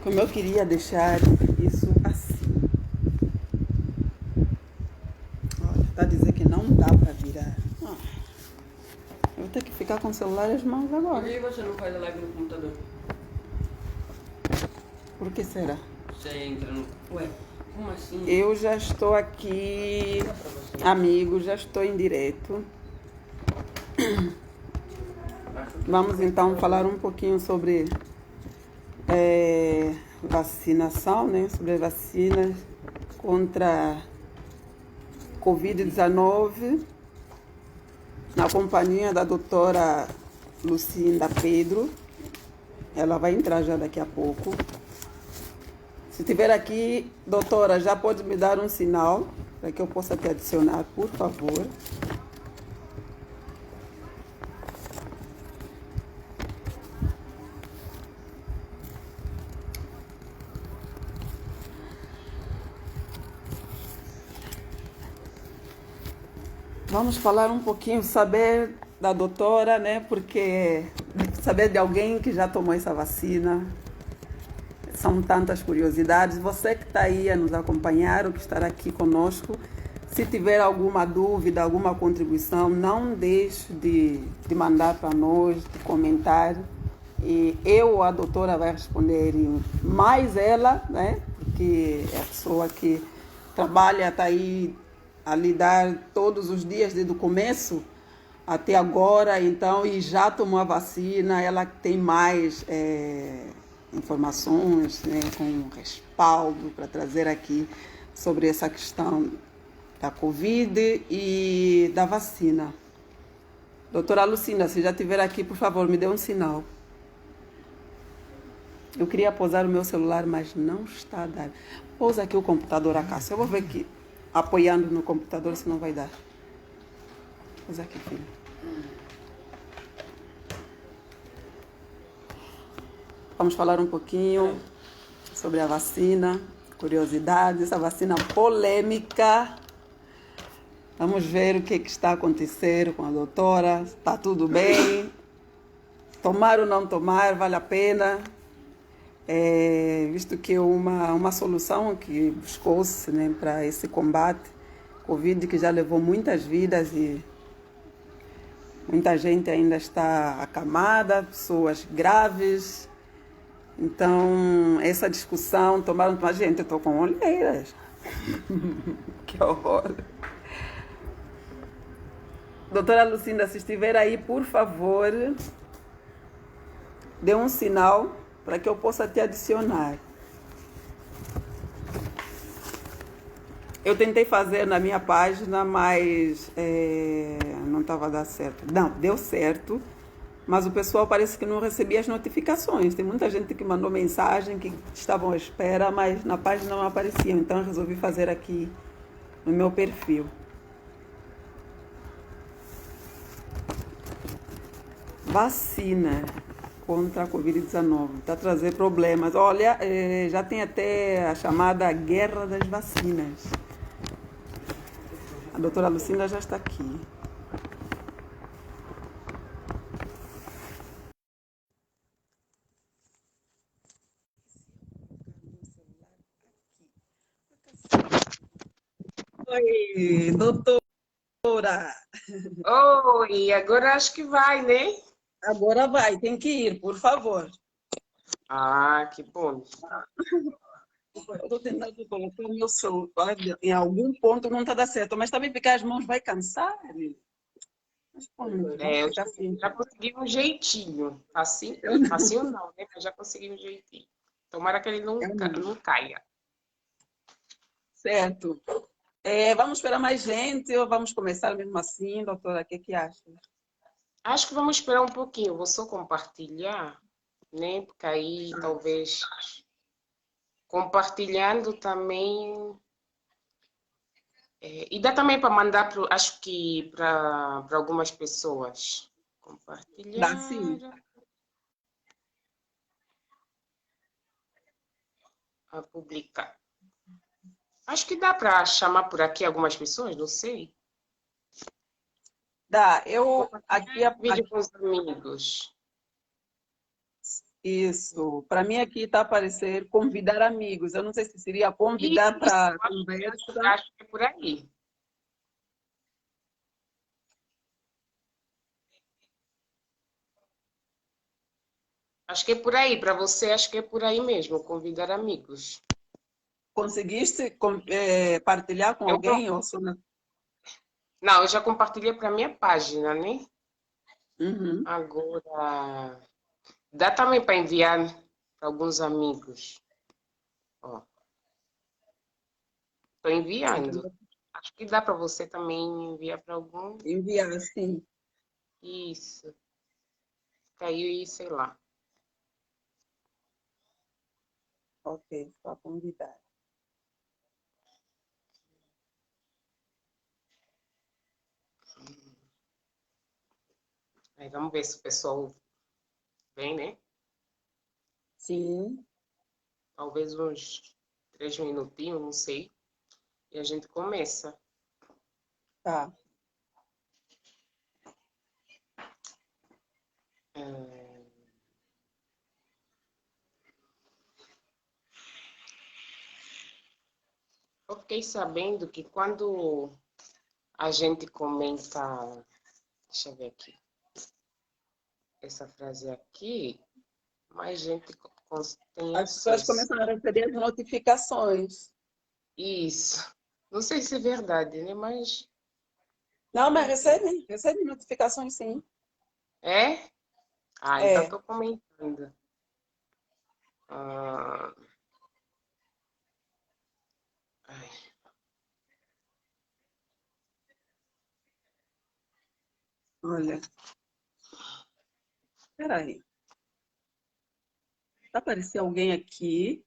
Como eu queria deixar isso assim. Olha, tá a dizer que não dá para virar. Eu vou ter que ficar com o celular nas mãos Por agora. que você não faz a live no computador? Por que será? Você entra no. Ué, como assim? Eu já estou aqui, Dá pra você. amigos, já estou em direto. Vamos então falar um pouquinho sobre vacinação, né? Sobre as vacinas contra Covid-19, na companhia da doutora Lucinda Pedro. Ela vai entrar já daqui a pouco. Se estiver aqui, doutora, já pode me dar um sinal para que eu possa te adicionar, por favor. Vamos falar um pouquinho, saber da doutora, né? Porque saber de alguém que já tomou essa vacina. São tantas curiosidades. Você que está aí a nos acompanhar, ou que estará aqui conosco, se tiver alguma dúvida, alguma contribuição, não deixe de mandar para nós, de comentar. E eu ou a doutora vai responder, mais ela, né? Porque é a pessoa que trabalha, está aí a lidar todos os dias desde o começo até agora, então, e já tomou a vacina, ela tem mais informações, né, com respaldo para trazer aqui sobre essa questão da Covid e da vacina. Doutora Lucinda, se já estiver aqui, por favor, me dê um sinal. Eu queria pousar o meu celular, mas não está a dar. Pousa aqui o computador, Acácio. Eu vou ver que apoiando no computador, se não vai dar. Pousa aqui, filho. Vamos falar um pouquinho sobre a vacina, curiosidades, essa vacina polêmica. Vamos ver o que está acontecendo com a doutora. Está tudo bem? Tomar ou não tomar, vale a pena? Visto que uma solução que buscou-se, né, para esse combate Covid, que já levou muitas vidas e muita gente ainda está acamada, pessoas graves. Então, essa discussão, tomaram, gente, eu estou com olheiras. Que horror. Doutora Lucinda, se estiver aí, por favor, dê um sinal para que eu possa te adicionar. Eu tentei fazer na minha página, mas não estava dando certo. Não, deu certo, mas o pessoal parece que não recebia as notificações. Tem muita gente que mandou mensagem que estavam à espera, mas na página não apareciam. Então eu resolvi fazer aqui no meu perfil. Vacina contra a Covid-19 está a trazer problemas. Olha, já tem até a chamada guerra das vacinas. A doutora Lucinda já está aqui. Oi, doutora. Oi, agora acho que vai, né? Agora vai, tem que ir, por favor. Ah, que bom. Eu estou tentando colocar o meu celular em algum ponto, não está dando certo, mas também ficar as mãos vai cansar. Mas vamos Eu ficar assim. já consegui um jeitinho. Assim, assim não, né? Mas já consegui um jeitinho. Tomara que ele não caia. Certo. Vamos esperar mais gente ou vamos começar mesmo assim, doutora? O que acha? Acho que vamos esperar um pouquinho. Vou só compartilhar, né? Porque aí talvez compartilhando também. E dá também para mandar, acho que para algumas pessoas. Dá sim. Compartilhar, a publicar. Acho que dá para chamar por aqui algumas pessoas, não sei. Dá. Eu Compartilhar aqui, vídeo com os amigos. Isso. Para mim aqui está a aparecer convidar amigos. Eu não sei se seria convidar Isso, para acho, conversa. acho que é por aí. Acho que é por aí, para você, acho que é por aí mesmo, convidar amigos. Conseguiste partilhar com Eu, alguém? Ou só não, eu já compartilhei para minha página, né? Uhum. Agora, dá também para enviar para alguns amigos. Ó, estou Então, enviando. Acho que dá para você também enviar para algum. enviar, sim. Isso. Caiu aí, sei lá. Ok, só convidar. Aí vamos ver se o pessoal vem, né? Sim, Talvez uns 3 minutinhos, não sei. E a gente começa. tá. É, eu fiquei sabendo que quando a gente comenta. Deixa eu ver aqui. Essa frase aqui, mais gente tem As pessoas acesso. começam a receber as notificações. Isso. Não sei se é verdade, né? Mas. Não, mas É. recebem notificações, sim. É? Ah, então É, estou comentando. Ah, ai, olha, peraí. Apareceu alguém aqui,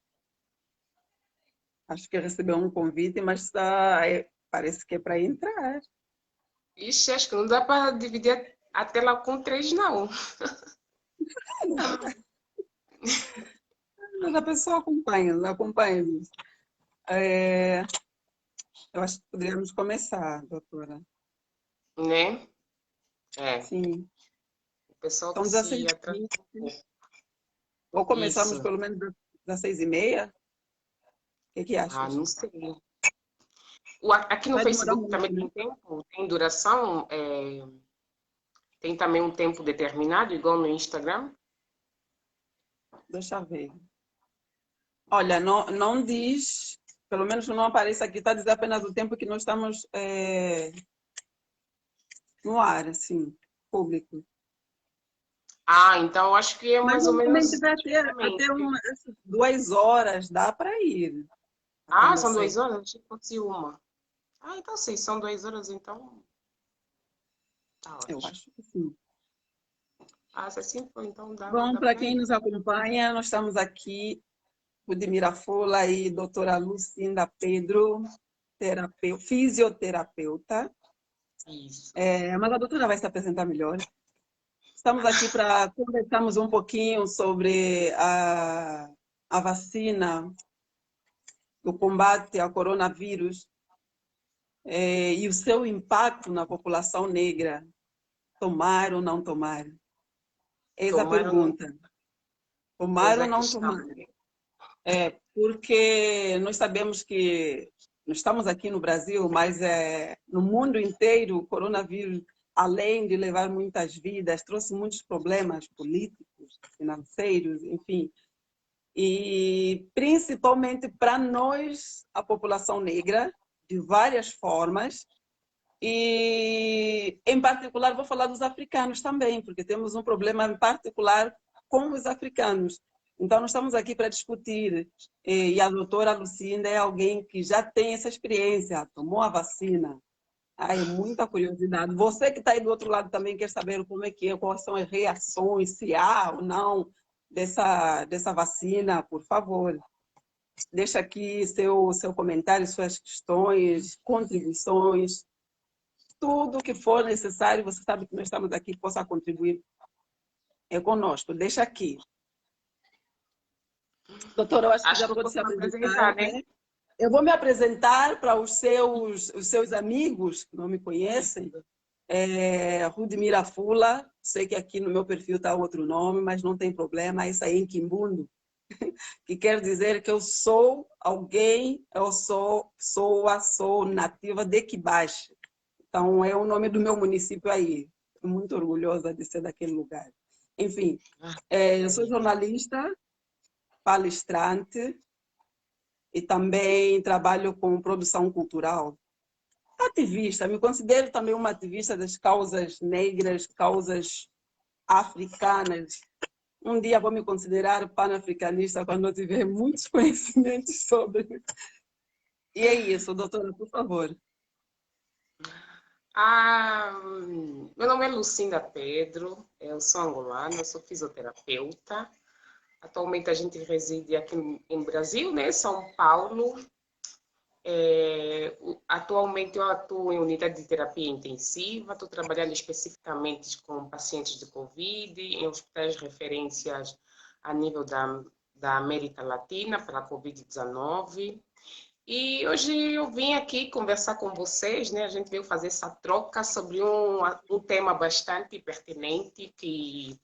acho que recebeu um convite, mas parece que é para entrar. ixi, acho que não dá para dividir a tela com três, não. Mas a pessoa acompanha. É, eu acho que poderíamos começar, doutora. Né? É. Sim, O pessoal são que se 16 atrasa um pouco. ou começamos Isso. pelo menos das 6h30? O que Ah, achas? não sei. Aqui no Vai demorar Facebook também muito, né? tem tempo, tem duração, tem também um tempo determinado, igual no Instagram. Deixa eu ver. Olha, não diz, pelo menos não aparece aqui, está dizendo apenas o tempo que nós estamos no ar, assim, público. Ah, então acho que é Mas mais ou normalmente menos vai diariamente. até 2 horas, dá para ir a Ah, são conversar. 2 horas? Achei que fosse uma. Ah, então sim, são 2 horas, então tá Eu ótimo. acho que sim. Ah, se assim for, então Bom, dá para para quem ir. nos acompanha, nós estamos aqui, Ludmila Fola e doutora Lucinda Pedro, fisioterapeuta. Isso. Mas a doutora vai se apresentar melhor. Estamos aqui para conversarmos um pouquinho sobre a vacina do combate ao coronavírus e o seu impacto na população negra. Tomar ou não tomar? Eis a Tomaram, pergunta. Tomar essa ou é a não questão. tomar? Porque nós sabemos que nós estamos aqui no Brasil, mas no mundo inteiro o coronavírus, além de levar muitas vidas, trouxe muitos problemas políticos, financeiros, enfim. E principalmente para nós, a população negra, de várias formas, e em particular vou falar dos africanos também, porque temos um problema em particular com os africanos. Então, nós estamos aqui para discutir, e a doutora Lucinda é alguém que já tem essa experiência, tomou a vacina. Ai, muita curiosidade. Você que está aí do outro lado também quer saber como é que é, quais são as reações, se há ou não dessa vacina, por favor. Deixa aqui seu comentário, suas questões, contribuições, tudo que for necessário, você sabe que nós estamos aqui, possa contribuir conosco. Deixa aqui. Doutora, eu acho que Acho já que eu pode posso se me apresentar, apresentar, né? né? Eu vou me apresentar para os seus amigos que não me conhecem. Rudmila Fula, Sei que aqui no meu perfil está outro nome, mas não tem problema, isso aí é em Quimbundo, que quer dizer que eu sou alguém, eu sou pessoa, sou nativa de Quibaxe. Então, é o nome do meu município aí. Estou muito orgulhosa de ser daquele lugar. Enfim, Ah, eu sou beleza. jornalista, palestrante e também trabalho com produção cultural. Ativista, me considero também uma ativista das causas negras, causas africanas. Um dia vou me considerar panafricanista quando eu tiver muitos conhecimentos sobre. E é isso, doutora, por favor. Meu nome é Lucinda Pedro, eu sou angolana, eu sou fisioterapeuta. Atualmente a gente reside aqui em Brasil, né? São Paulo. Atualmente eu atuo em unidade de terapia intensiva, estou trabalhando especificamente com pacientes de Covid, em hospitais de referências a nível da América Latina para a Covid-19. E hoje eu vim aqui conversar com vocês, né? A gente veio fazer essa troca sobre um tema bastante pertinente que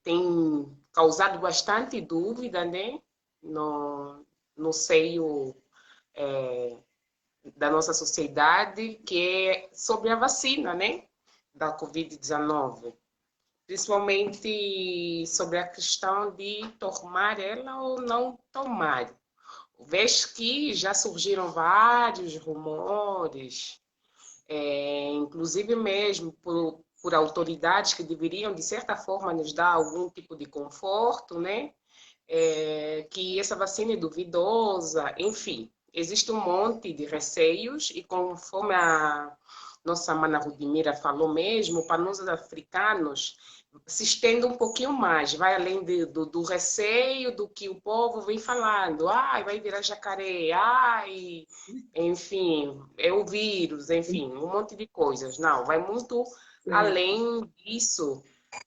tem causado bastante dúvida, né? No seio da nossa sociedade, que é sobre a vacina, né? Da Covid-19. Principalmente sobre a questão de tomar ela ou não tomar. Vês que já surgiram vários rumores, inclusive mesmo por autoridades que deveriam, de certa forma, nos dar algum tipo de conforto, né? Que essa vacina é duvidosa, enfim, existe um monte de receios e conforme a nossa mana Rudimira falou mesmo, para nós africanos, se estende um pouquinho mais, vai além do receio do que o povo vem falando, ai, vai virar jacaré, ai, enfim, é o vírus, enfim, um monte de coisas. Não, vai muito Certo. além disso,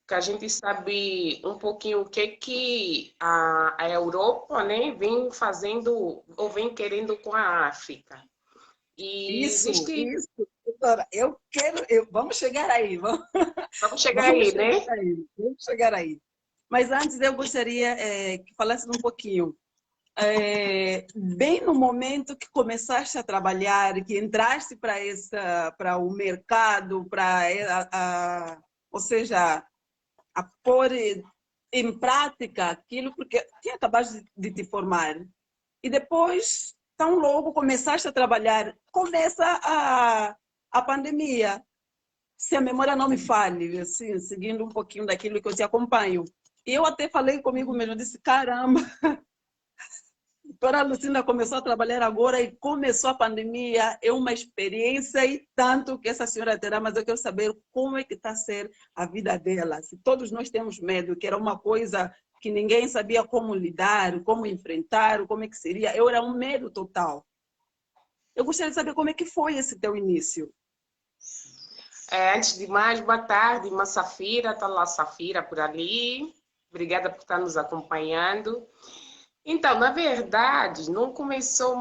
que a gente sabe um pouquinho o que a Europa, né, vem fazendo ou vem querendo com a África. E existe, Isso, doutora, eu quero, vamos chegar aí, vamos chegar vamos aí, chegar né? aí, vamos chegar aí. Mas antes eu gostaria que falasse um pouquinho, bem no momento que começaste a trabalhar, que entraste para o mercado, ou seja, a pôr em prática aquilo, porque tinha acabado de te formar. E depois, tão logo começaste a trabalhar, começa a pandemia. Se a memória não me falhe, assim, seguindo um pouquinho daquilo que eu te acompanho. E eu até falei comigo mesmo, eu disse, caramba, a doutora Lucinda começou a trabalhar agora e começou a pandemia, é uma experiência e tanto que essa senhora terá, mas eu quero saber como é que está a ser a vida dela. Se todos nós temos medo, que era uma coisa que ninguém sabia como lidar, como enfrentar, como é que seria, eu era um medo total. Eu gostaria de saber como é que foi esse teu início. Antes de mais, boa tarde, irmã Safira, está lá Safira por ali. Obrigada por estar nos acompanhando. Então, na verdade, não começou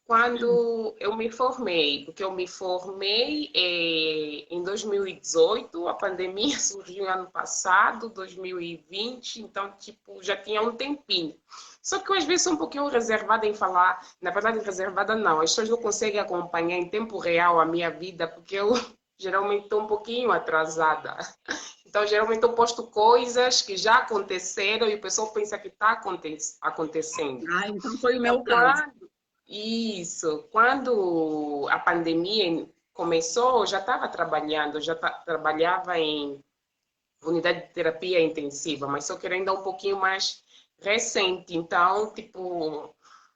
quando eu me formei, porque eu me formei em 2018, a pandemia surgiu ano passado, 2020, então, tipo, já tinha um tempinho. Só que eu, às vezes, sou um pouquinho reservada em falar, na verdade, reservada não, as pessoas não conseguem acompanhar em tempo real a minha vida, porque eu geralmente estou um pouquinho atrasada. Então, geralmente eu posto coisas que já aconteceram e o pessoal pensa que está acontecendo. Ah, então foi o Então, meu caso. quando a pandemia começou, eu já estava trabalhando, trabalhava em unidade de terapia intensiva, mas só que era ainda um pouquinho mais recente. Então, tipo,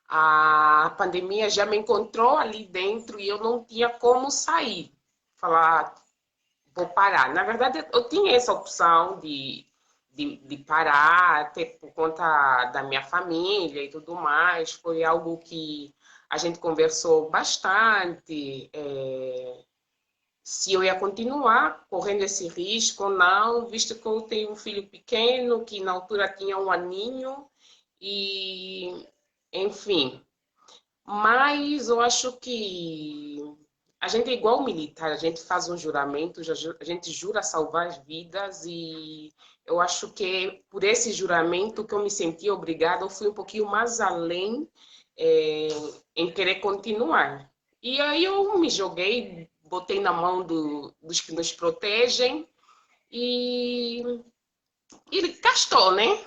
a pandemia já me encontrou ali dentro e eu não tinha como sair. Falar, vou parar. Na verdade, eu tinha essa opção de parar, até por conta da minha família e tudo mais. Foi algo que a gente conversou bastante, se eu ia continuar correndo esse risco ou não, visto que eu tenho um filho pequeno, que na altura tinha um aninho, e enfim. Mas eu acho que a gente é igual militar, a gente faz um juramento, a gente jura salvar as vidas e eu acho que por esse juramento que eu me senti obrigada, eu fui um pouquinho mais além é, em querer continuar. E aí eu me joguei, botei na mão dos que nos protegem e ele gastou, né?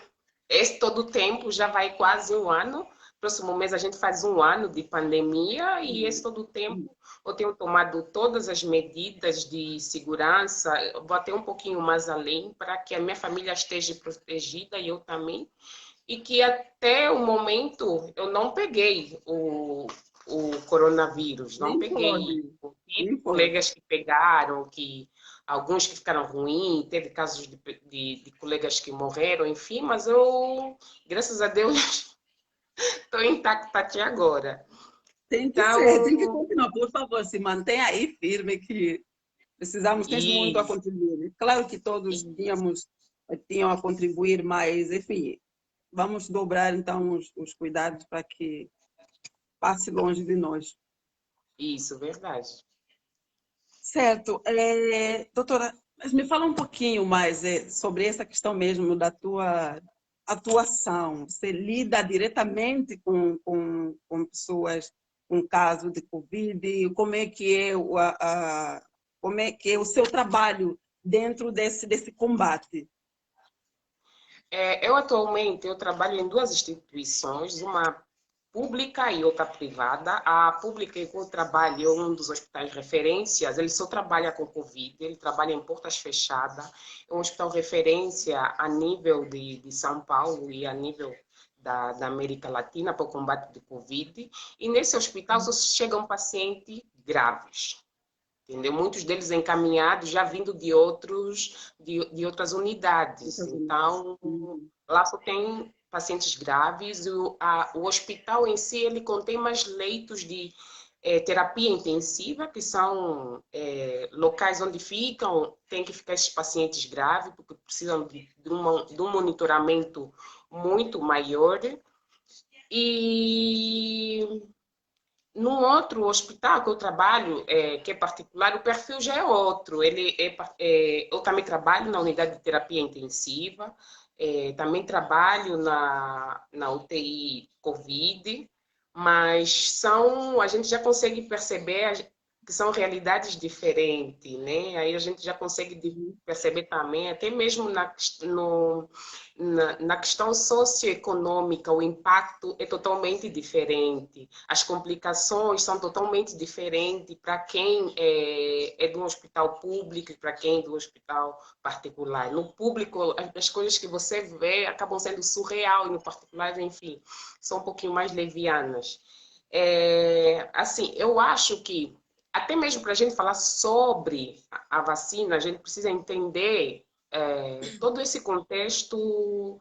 Esse todo o tempo já vai quase um ano. Próximo mês a gente faz um ano de pandemia e esse todo o tempo eu tenho tomado todas as medidas de segurança, eu vou até um pouquinho mais além para que a minha família esteja protegida e eu também. E que até o momento eu não peguei o coronavírus, não Nem peguei. pode, Tive nem pode. colegas que pegaram, que alguns que ficaram ruins, teve casos de colegas que morreram, enfim, mas eu, graças a Deus, estou intacta até agora. Tem que ser, tem que Então, continuar. Por favor, se mantenha aí firme que precisamos, tens muito a e, contribuir. Claro que todos e tinham a contribuir, mas, enfim, vamos dobrar então os cuidados para que passe longe de nós. isso, verdade. Certo. Doutora, mas me fala um pouquinho mais sobre essa questão mesmo da tua atuação. Você lida diretamente com pessoas com caso de Covid? Como é que é como é que é o seu trabalho dentro desse combate? Eu atualmente eu trabalho em duas instituições, uma pública e outra privada. A pública em que eu trabalho é um dos hospitais referências, ele só trabalha com Covid, ele trabalha em portas fechadas, é um hospital referência a nível de São Paulo e a nível da América Latina para o combate do Covid. E nesse hospital só chegam pacientes graves. Entendeu? Muitos deles encaminhados já vindo de outras unidades. Então, lá só tem pacientes graves. O hospital em si ele contém mais leitos de terapia intensiva, que são locais onde tem que ficar esses pacientes graves, porque precisam de um monitoramento muito maior. E no outro hospital que eu trabalho, que é particular, o perfil já é outro. Eu também trabalho na unidade de terapia intensiva, também trabalho na UTI Covid, mas a gente já consegue perceber que são realidades diferentes, né? Aí a gente já consegue perceber também, até mesmo na questão socioeconômica, o impacto é totalmente diferente. As complicações são totalmente diferentes para quem é de um hospital público e para quem é de um hospital particular. No público, as coisas que você vê acabam sendo surreal e no particular, enfim, são um pouquinho mais levianas. Assim, eu acho que até mesmo para a gente falar sobre a vacina, a gente precisa entender todo esse contexto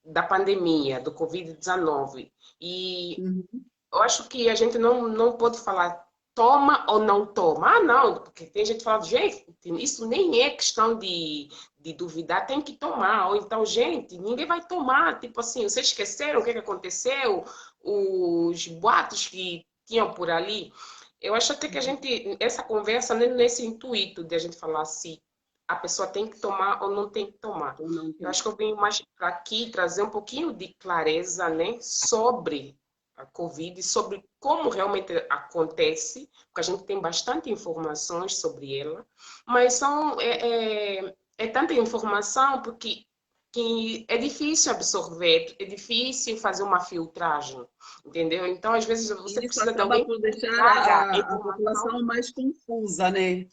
da pandemia, do Covid-19. E Uhum. eu acho que a gente não pode falar toma ou não toma. Ah, não, porque tem gente que fala, gente, isso nem é questão de duvidar, tem que tomar. Ou então, gente, ninguém vai tomar. Tipo assim, vocês esqueceram o que aconteceu? Os boatos que tinham por ali. Eu acho até que essa conversa, não é nesse intuito de a gente falar se a pessoa tem que tomar ou não tem que tomar. Ou não Eu tem. acho que eu venho mais para aqui trazer um pouquinho de clareza, né, sobre a Covid, sobre como realmente acontece, porque a gente tem bastante informações sobre ela, mas é tanta informação porque que é difícil absorver, é difícil fazer uma filtragem, entendeu? Então, às vezes, você E isso precisa de acaba alguém por que deixar traga a a informação. população mais confusa, né?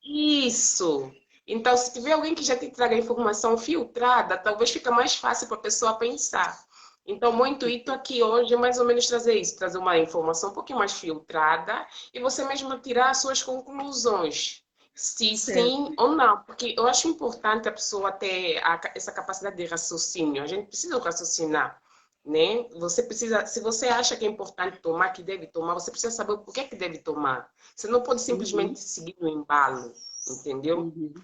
Isso. Então, se tiver alguém que já te traga a informação filtrada, talvez fica mais fácil para a pessoa pensar. Então, o meu intuito aqui hoje é mais ou menos trazer isso, trazer uma informação um pouquinho mais filtrada e você mesmo tirar as suas conclusões, se sim Certo. ou não, porque eu acho importante a pessoa ter essa capacidade de raciocínio. A gente precisa raciocinar, né? Você precisa, se você acha que é importante tomar, que deve tomar, você precisa saber o que é que deve tomar. Você não pode Uhum, simplesmente seguir no embalo, entendeu? uhum,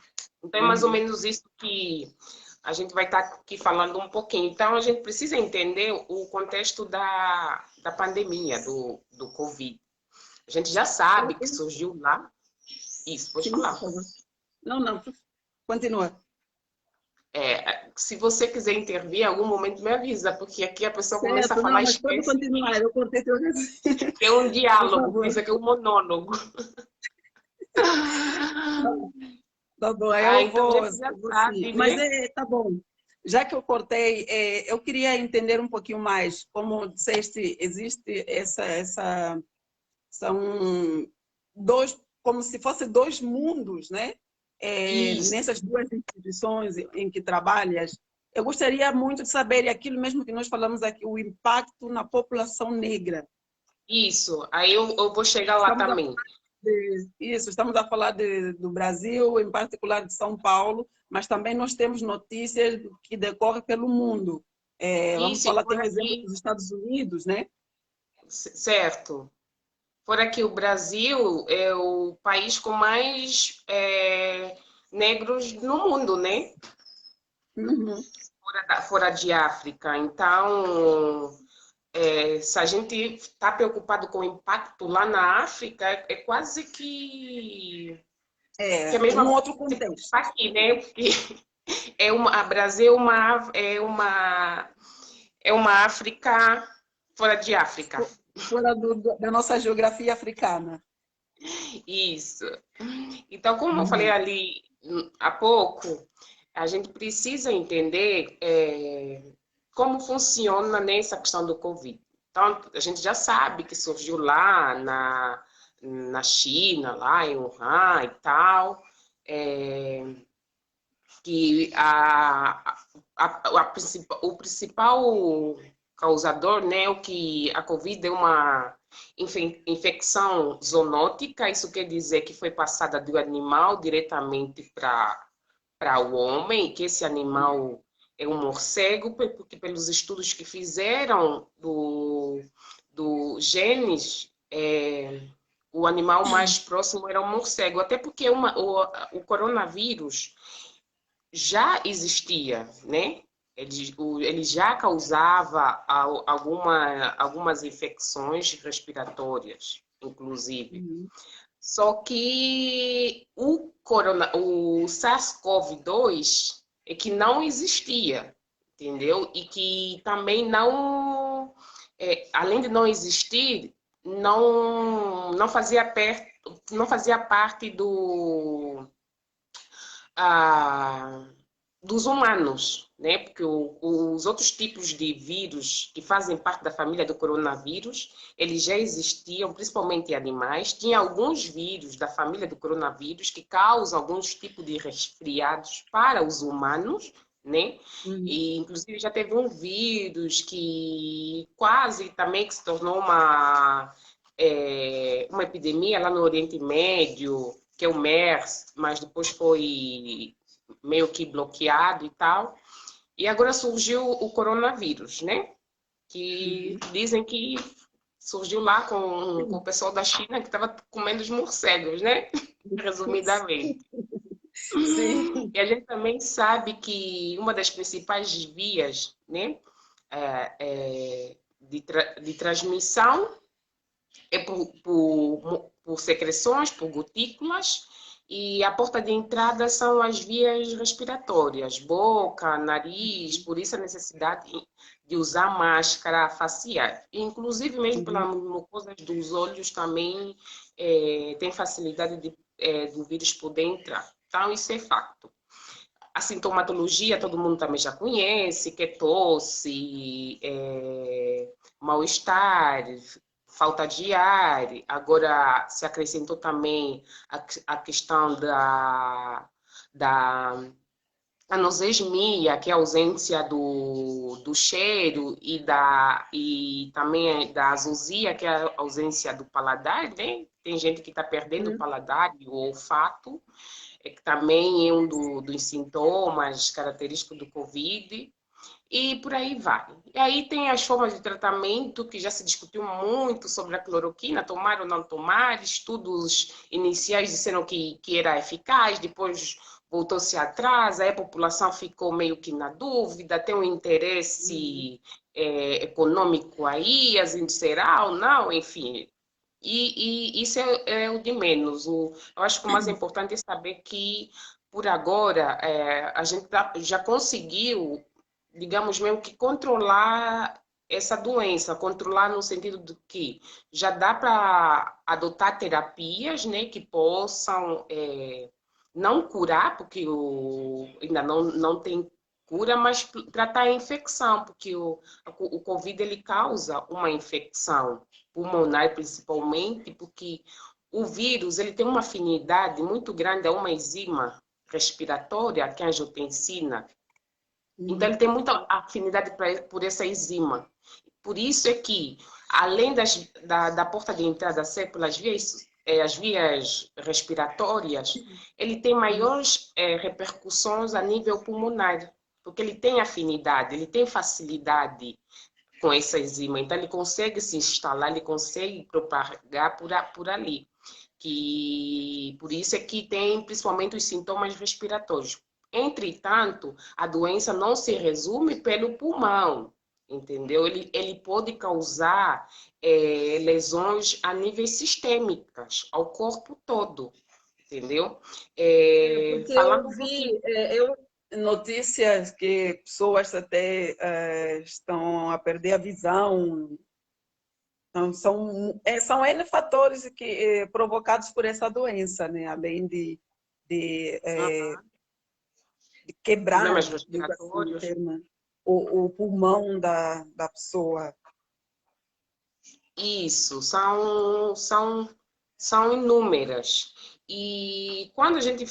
Então é mais ou uhum. menos isso que a gente vai estar aqui falando um pouquinho. Então a gente precisa entender o contexto da pandemia, do Covid. A gente já sabe que surgiu lá. Isso, pode Sim, por falar. favor. Não, não, continua. Se você quiser intervir em algum momento, me avisa, porque aqui a pessoa começa a Certo, não, falar e mas pode esquece. continuar. Eu cortei teu raciocínio. É um Por diálogo, por favor. isso é que é um monólogo. Tá bom, aí eu Então vou, já eu vou sim. sabe, Mas né? tá bom. Já que eu cortei, eu queria entender um pouquinho mais. Como disseste, existe são dois, como se fossem dois mundos, né? Isso, Nessas duas instituições em que trabalhas. Eu gostaria muito de saber, e aquilo mesmo que nós falamos aqui, o impacto na população negra. isso. Aí eu vou chegar lá Estamos a também. Isso, estamos a falar do Brasil, em particular de São Paulo, mas também nós temos notícias que decorrem pelo mundo. Vamos Isso, e falar, tem por um exemplo aqui, dos Estados Unidos, né? certo. Por aqui, o Brasil é o país com mais negros no mundo, né? Uhum. Fora de África. Então, se a gente está preocupado com o impacto lá na África, é quase que a mesma Um coisa outro que contexto. tá aqui, né? Porque a Brasil é uma África fora de África. Fora da nossa geografia africana. Isso. Então, como eu falei Uhum. ali há pouco, a gente precisa entender como funciona nessa questão do Covid. Então, a gente já sabe que surgiu lá na China, lá em Wuhan e tal, é, que o principal causador, né, o que a Covid é uma infecção zoonótica, isso quer dizer que foi passada do animal diretamente para o homem, que esse animal é um morcego, porque pelos estudos que fizeram do genes, o animal mais próximo era o morcego, até porque o coronavírus já existia, né? Ele já causava algumas infecções respiratórias, inclusive. Uhum. Só que o SARS-CoV-2 é que não existia, entendeu? E que também não, além de não existir, não fazia parte ah, dos humanos, né? Porque os outros tipos de vírus que fazem parte da família do coronavírus, eles já existiam, principalmente em animais. Tinha alguns vírus da família do coronavírus que causam alguns tipos de resfriados para os humanos, né? Uhum. E inclusive já teve um vírus que quase também que se tornou uma epidemia lá no Oriente Médio, que é o MERS, mas depois foi meio que bloqueado e tal. E agora surgiu o coronavírus, né? Que Uhum. dizem que surgiu lá com o pessoal da China que estava comendo os morcegos, né? Resumidamente. Sim. E a gente também sabe que uma das principais vias, né, de transmissão é por secreções, por gotículas, e a porta de entrada são as vias respiratórias, boca, nariz, por isso a necessidade de usar máscara facial. Inclusive, mesmo Uhum. pelas mucosas dos olhos também tem facilidade do vírus poder entrar. Então, isso é facto. A sintomatologia todo mundo também já conhece, que é tosse, mal-estar, falta de ar. Agora se acrescentou também a questão da anosesmia, que é a ausência do cheiro, e também da azousia, que é a ausência do paladar, né? Tem gente que está perdendo o Uhum. paladar e o olfato, que também é um dos sintomas característicos do Covid, e por aí vai. E aí tem as formas de tratamento, que já se discutiu muito sobre a cloroquina, tomar ou não tomar, estudos iniciais disseram que era eficaz, depois voltou-se atrás, aí a população ficou meio que na dúvida, tem um interesse econômico aí, será ou não, enfim, E isso é o de menos. Eu acho que o mais importante é saber que, por agora, a gente já conseguiu, digamos mesmo que controlar essa doença, controlar no sentido de que já dá para adotar terapias, né, que possam não curar, porque ainda não tem cura, mas tratar a infecção, porque o Covid ele causa uma infecção pulmonar principalmente, porque o vírus ele tem uma afinidade muito grande a uma enzima respiratória, que é a angiotensina. Então, ele tem muita afinidade por essa enzima. Por isso é que, além da porta de entrada ser pelas vias, as vias respiratórias, ele tem maiores repercussões a nível pulmonar, porque ele tem afinidade, ele tem facilidade com essa enzima. Então, ele consegue se instalar, ele consegue propagar por ali. Por isso é que tem principalmente os sintomas respiratórios. Entretanto, a doença não se resume pelo pulmão, entendeu? Ele pode causar lesões a níveis sistêmicas, ao corpo todo, entendeu? Porque Falando eu um pouquinho. vi notícias que pessoas até estão a perder a visão. Então, são N fatores provocados por essa doença, né? Além de quebrar, Problemas digo assim, o respiratórios. termo, o pulmão da pessoa. Isso, são inúmeras. E quando a gente,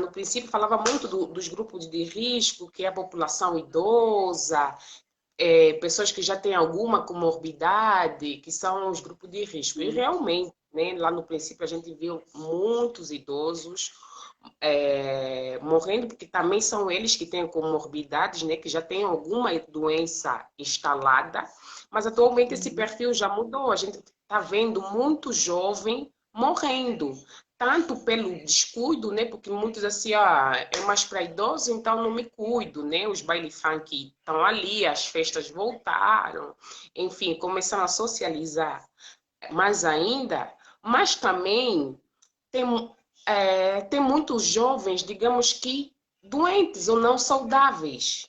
no princípio, falava muito dos grupos de risco, que é a população idosa, pessoas que já têm alguma comorbidade, que são os grupos de risco. E realmente, né, lá no princípio, a gente viu muitos idosos morrendo, porque também são eles que têm comorbidades, né, que já têm alguma doença instalada, mas atualmente esse perfil já mudou. A gente está vendo muito jovem morrendo, tanto pelo descuido, né, porque muitos assim, é mais para idoso, então não me cuido, né, os baile funk estão ali, as festas voltaram, enfim, começaram a socializar mais ainda, mas também tem tem muitos jovens, digamos que doentes ou não saudáveis.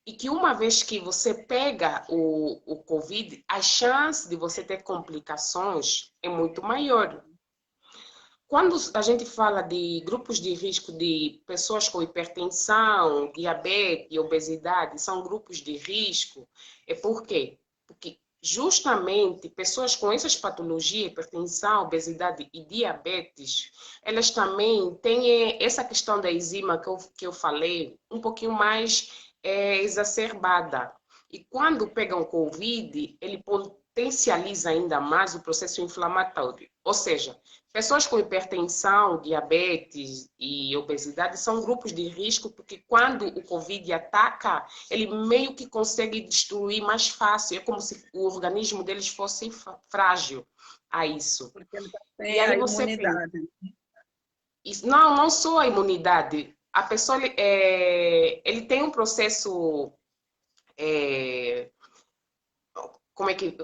E que uma vez que você pega o Covid, a chance de você ter complicações é muito maior. Quando a gente fala de grupos de risco de pessoas com hipertensão, diabetes e obesidade, são grupos de risco, é por quê? Porque justamente pessoas com essas patologias, hipertensão, obesidade e diabetes, elas também têm essa questão da enzima que eu falei, um pouquinho mais exacerbada. E quando pegam Covid, ele potencializa ainda mais o processo inflamatório. Ou seja, pessoas com hipertensão, diabetes e obesidade são grupos de risco porque quando o Covid ataca, ele meio que consegue destruir mais fácil. É como se o organismo deles fosse frágil a isso. Porque ele E tem aí a você pensa, imunidade. não só a imunidade. A pessoa, ele tem um processo... como é que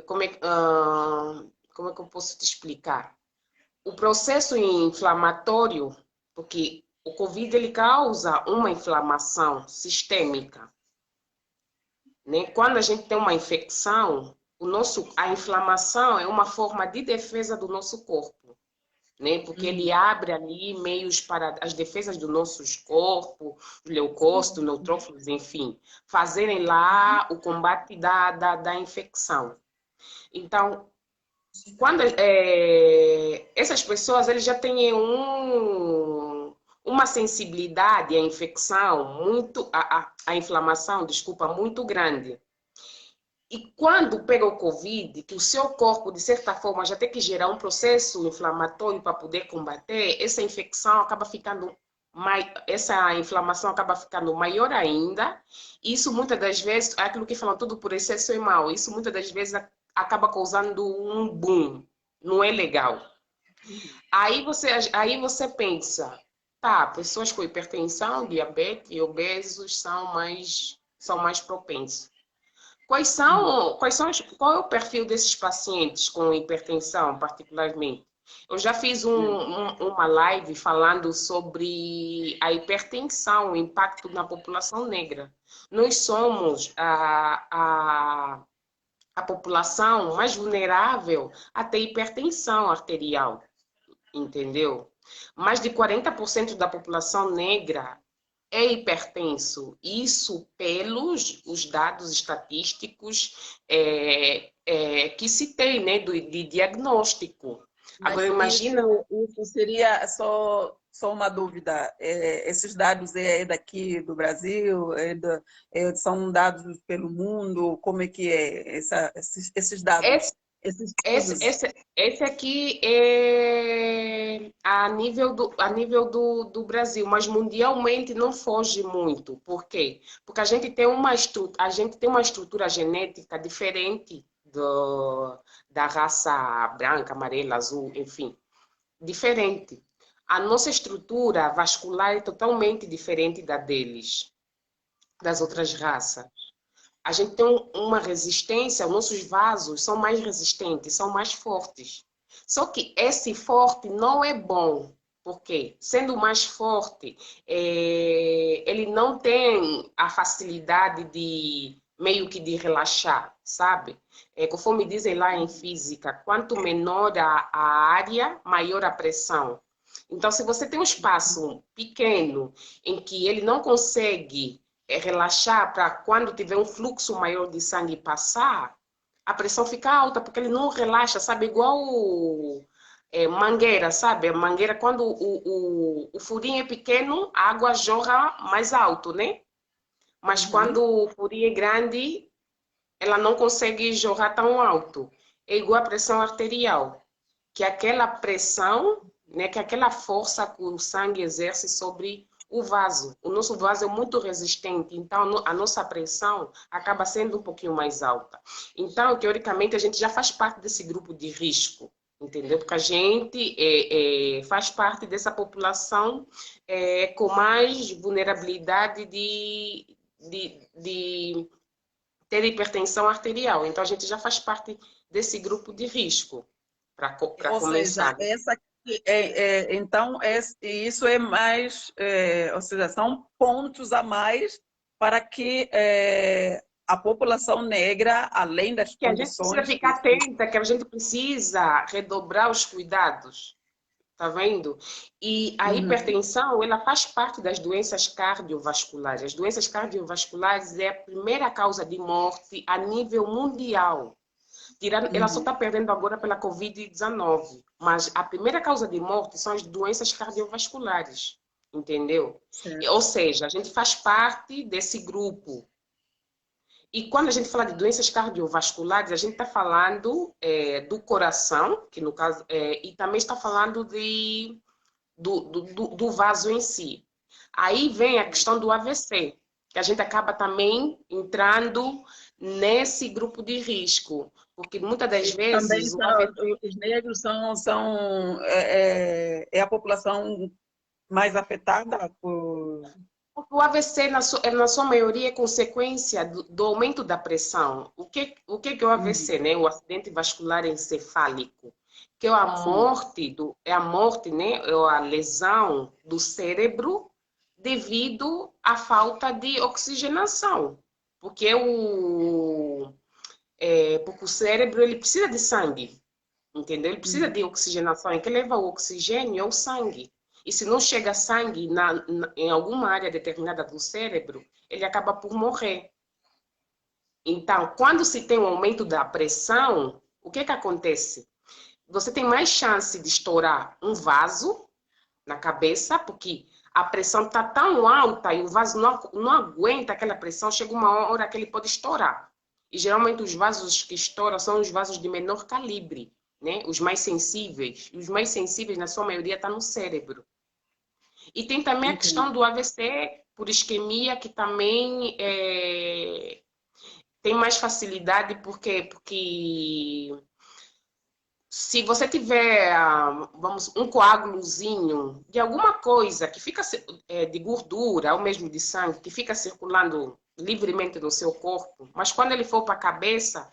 eu posso te explicar? O processo inflamatório, porque o Covid ele causa uma inflamação sistêmica, né? Quando a gente tem uma infecção, a inflamação é uma forma de defesa do nosso corpo, né? Porque ele abre ali meios para as defesas do nosso corpo, leucócitos, neutrófilos, enfim, fazerem lá o combate da infecção. Então, quando essas pessoas eles já têm uma sensibilidade à infecção, à inflamação, desculpa, muito grande. E quando pega o Covid, que o seu corpo, de certa forma, já tem que gerar um processo inflamatório para poder combater, essa infecção acaba ficando essa inflamação acaba ficando maior ainda. Isso muitas das vezes, é aquilo que falam, tudo por excesso é mal. Isso muitas das vezes acaba causando um boom. Não é legal. Aí você pensa, tá, pessoas com hipertensão, diabetes e obesos são mais propensos. Qual é o perfil desses pacientes com hipertensão, particularmente? Eu já fiz uma live falando sobre a hipertensão, o impacto na população negra. Nós somos a população mais vulnerável a ter hipertensão arterial, entendeu? Mais de 40% da população negra é hipertenso. Isso pelos os dados estatísticos que se tem, né, de diagnóstico. Mas Agora, imagina... isso seria só uma dúvida. Esses dados é daqui do Brasil? São dados pelo mundo? Como é que é esses dados? Esses Esse, estudos? esse, esse aqui é a nível do Brasil, mas mundialmente não foge muito. Por quê? Porque a gente tem uma estrutura genética diferente da raça branca, amarela, azul, enfim, diferente. A nossa estrutura vascular é totalmente diferente da deles, das outras raças. A gente tem uma resistência, os nossos vasos são mais resistentes, são mais fortes. Só que esse forte não é bom, porque sendo mais forte, ele não tem a facilidade de meio que de relaxar, sabe? Conforme dizem lá em física, quanto menor a área, maior a pressão. Então, se você tem um espaço pequeno em que ele não consegue relaxar para quando tiver um fluxo maior de sangue passar, a pressão fica alta, porque ele não relaxa, sabe? Igual mangueira, sabe? A mangueira, quando o furinho é pequeno, a água jorra mais alto, né? Mas quando o furinho é grande, ela não consegue jorrar tão alto. É igual a pressão arterial, que aquela pressão, né, que aquela força que o sangue exerce sobre o vaso. O nosso vaso é muito resistente, então a nossa pressão acaba sendo um pouquinho mais alta. Então, teoricamente, a gente já faz parte desse grupo de risco, entendeu? Porque a gente faz parte dessa população com mais vulnerabilidade de ter hipertensão arterial. Então, a gente já faz parte desse grupo de risco, para Ou seja, começar. essa aqui então isso é mais, ou seja, são pontos a mais para que a população negra, além das Que a gente precisa condições ficar que atenta, que a gente precisa redobrar os cuidados, tá vendo? E a Uhum, hipertensão, ela faz parte das doenças cardiovasculares. As doenças cardiovasculares é a primeira causa de morte a nível mundial. Ela só uhum, está perdendo agora pela Covid-19, mas a primeira causa de morte são as doenças cardiovasculares, entendeu? Ou certo. seja, a gente faz parte desse grupo. E quando a gente fala de doenças cardiovasculares, a gente está falando do coração, que no caso, e também está falando do vaso em si. Aí vem a questão do AVC, que a gente acaba também entrando nesse grupo de risco, porque muitas das Também vezes o AVC, os negros é a população mais afetada por... o AVC na sua maioria é consequência do aumento da pressão. O que é o AVC, Uhum, né? O acidente vascular encefálico, que é a sim. morte né? É a lesão do cérebro devido à falta de oxigenação, porque porque o cérebro ele precisa de sangue, entendeu? Ele precisa Uhum. de oxigenação, e quem leva o oxigênio é o sangue. E se não chega sangue em alguma área determinada do cérebro, ele acaba por morrer. Então, quando se tem um aumento da pressão, o que acontece? Você tem mais chance de estourar um vaso na cabeça, porque a pressão está tão alta e o vaso não aguenta aquela pressão, chega uma hora que ele pode estourar. E geralmente os vasos que estouram são os vasos de menor calibre, né? Os mais sensíveis. E os mais sensíveis, na sua maioria, estão no cérebro. E tem também a questão Entendo. do AVC por isquemia, que também tem mais facilidade, porque se você tiver, vamos, um coágulozinho de alguma coisa que fica de gordura ou mesmo de sangue que fica circulando livremente no seu corpo, mas quando ele for para a cabeça,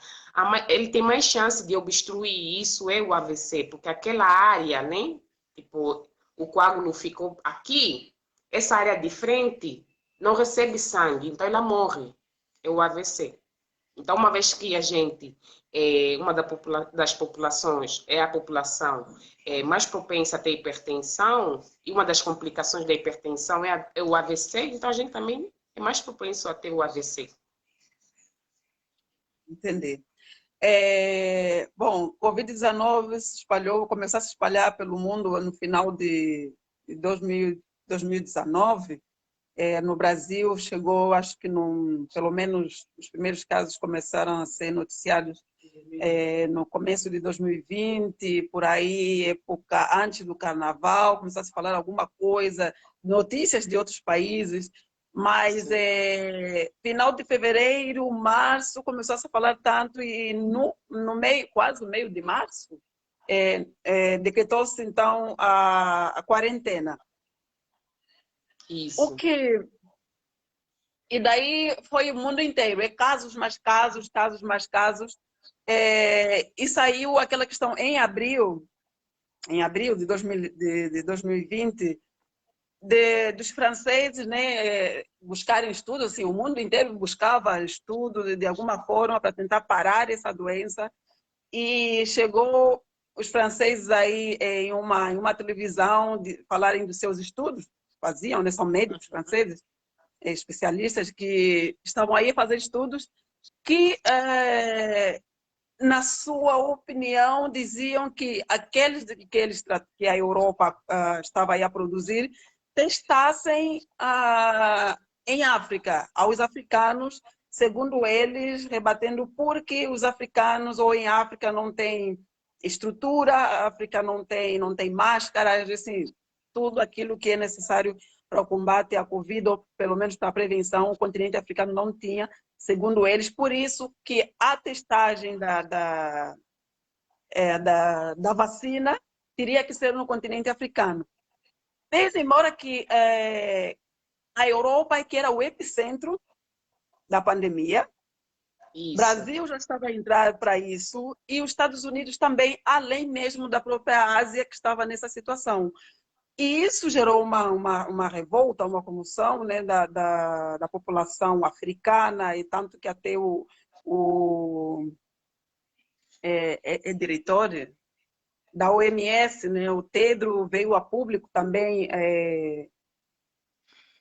ele tem mais chance de obstruir isso, é o AVC, porque aquela área, né? Tipo, o coágulo ficou aqui, essa área de frente não recebe sangue, então ela morre, é o AVC. Então, uma vez que a gente, uma das populações é a população mais propensa a ter hipertensão, e uma das complicações da hipertensão é o AVC, então a gente também é mais propenso a ter o AVC. Entender. Bom, Covid-19 se espalhou, começou a se espalhar pelo mundo no final de 2019. No Brasil chegou, acho que pelo menos os primeiros casos começaram a ser noticiados no começo de 2020, por aí, época antes do carnaval, começou a se falar alguma coisa, notícias de outros países, mas final de fevereiro, março, começou a se falar tanto, e no meio, quase no meio de março, decretou-se então a quarentena. Isso. E daí foi o mundo inteiro, casos mais casos, casos mais casos. E saiu aquela questão em abril de 2020, dos franceses, né, buscarem estudo, assim, o mundo inteiro buscava estudo de alguma forma para tentar parar essa doença. E chegou os franceses aí em uma televisão falarem dos seus estudos, faziam, né, são médicos franceses, especialistas que estavam aí a fazer estudos que, na sua opinião, diziam que aqueles que a Europa estava aí a produzir testassem em África, aos africanos, segundo eles, rebatendo porque os africanos ou em África não tem estrutura, a África não tem máscaras, assim, tudo aquilo que é necessário para o combate à Covid, ou pelo menos para a prevenção, o continente africano não tinha, segundo eles. Por isso que a testagem da vacina teria que ser no continente africano. Desde embora que a Europa, que era o epicentro da pandemia, o Brasil já estava a entrar para isso, e os Estados Unidos também, além mesmo da própria Ásia, que estava nessa situação. E isso gerou uma revolta, uma comoção, né, da população africana, e tanto que até o diretor da OMS, né, o Tedros, veio a público também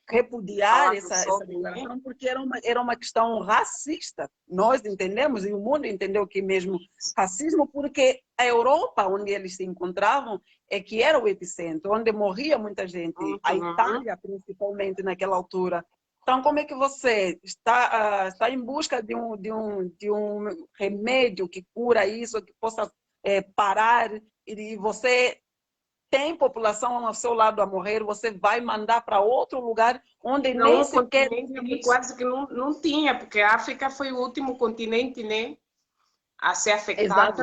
repudiar essa declaração, porque era uma questão racista. Nós entendemos, e o mundo entendeu que mesmo racismo, porque a Europa, onde eles se encontravam, que era o epicentro, onde morria muita gente, a Itália principalmente naquela altura. Então, como é que você está em busca de um remédio que cura isso, que possa parar, e você tem população ao seu lado a morrer, você vai mandar para outro lugar onde não, nem sequer... que quase que não tinha, porque a África foi o último continente, né, a ser afetado.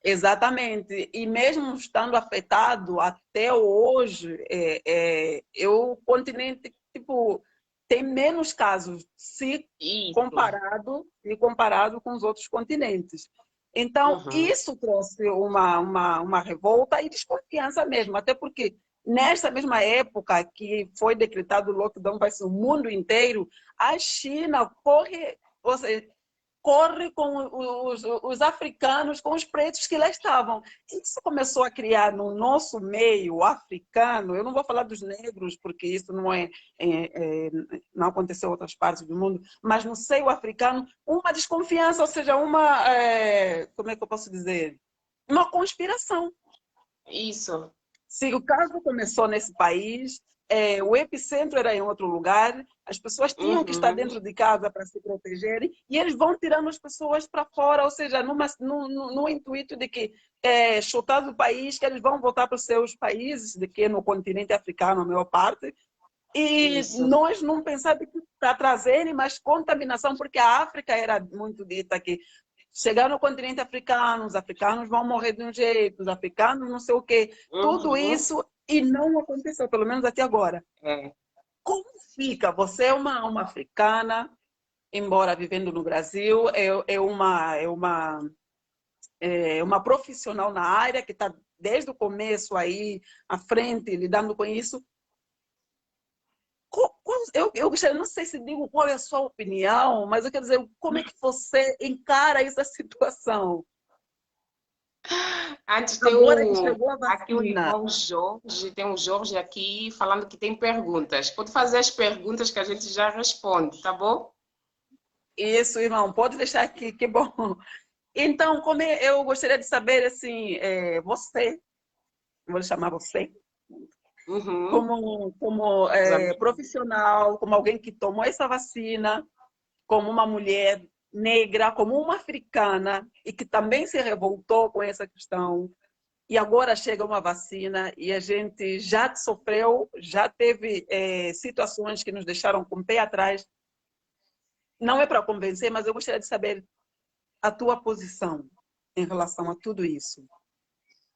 Exatamente. E mesmo estando afetado até hoje, o continente tipo, tem menos casos se comparado com os outros continentes. Então, isso trouxe uma revolta e desconfiança mesmo, até porque nessa mesma época que foi decretado o lockdown para o mundo inteiro, a China corre com os africanos, com os pretos que lá estavam. Isso começou a criar no nosso meio africano, eu não vou falar dos negros, porque isso não aconteceu em outras partes do mundo, mas no seio africano, uma desconfiança, ou seja, como é que eu posso dizer? Uma conspiração. Isso. Se o caso começou nesse país, o epicentro era em outro lugar, as pessoas tinham que estar dentro de casa para se protegerem, e eles vão tirando as pessoas para fora, ou seja, no intuito de que, chutado o país, que eles vão voltar para os seus países, de que no continente africano, a maior parte, e nós não pensávamos para trazerem mais contaminação, porque a África era muito dita que chegar no continente africano, os africanos vão morrer de um jeito, os africanos não sei o quê, tudo isso, e não aconteceu, pelo menos até agora. Como fica? Você é uma africana, embora vivendo no Brasil, é uma profissional na área que está desde o começo aí à frente, lidando com isso. Eu gostaria, não sei se digo qual é a sua opinião, mas eu quero dizer, como é que você encara essa situação? Antes tem Agora que chegou a aqui o vacina, irmão Jorge, tem um Jorge aqui falando que tem perguntas. Pode fazer as perguntas que a gente já responde, tá bom? isso, irmão, pode deixar aqui, que bom. Então, eu gostaria de saber, assim, você, vou chamar você, Uhum. como Os amigos. profissional, como alguém que tomou essa vacina, como uma mulher negra, como uma africana, e que também se revoltou com essa questão. E agora chega uma vacina e a gente já sofreu, já teve situações que nos deixaram com o pé atrás. Não é para convencer, mas eu gostaria de saber a tua posição em relação a tudo isso.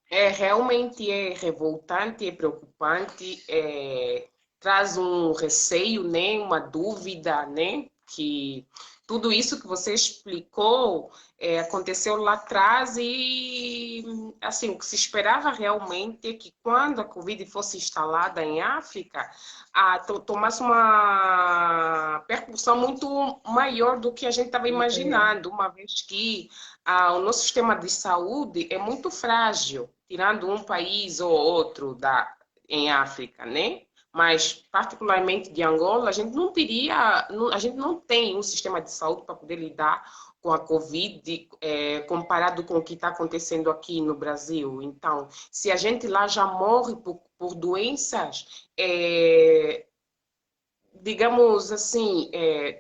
Realmente é revoltante, é preocupante, traz um receio, né, uma dúvida, né, que tudo isso que você explicou aconteceu lá atrás e, assim, o que se esperava realmente é que quando a Covid fosse instalada em África, tomasse uma percussão muito maior do que a gente estava imaginando, uma vez que o nosso sistema de saúde é muito frágil, tirando um país ou outro em África, né? Mas, particularmente de Angola, a gente não teria, a gente não tem um sistema de saúde para poder lidar com a Covid, comparado com o que está acontecendo aqui no Brasil. Então, se a gente lá já morre por doenças, digamos assim,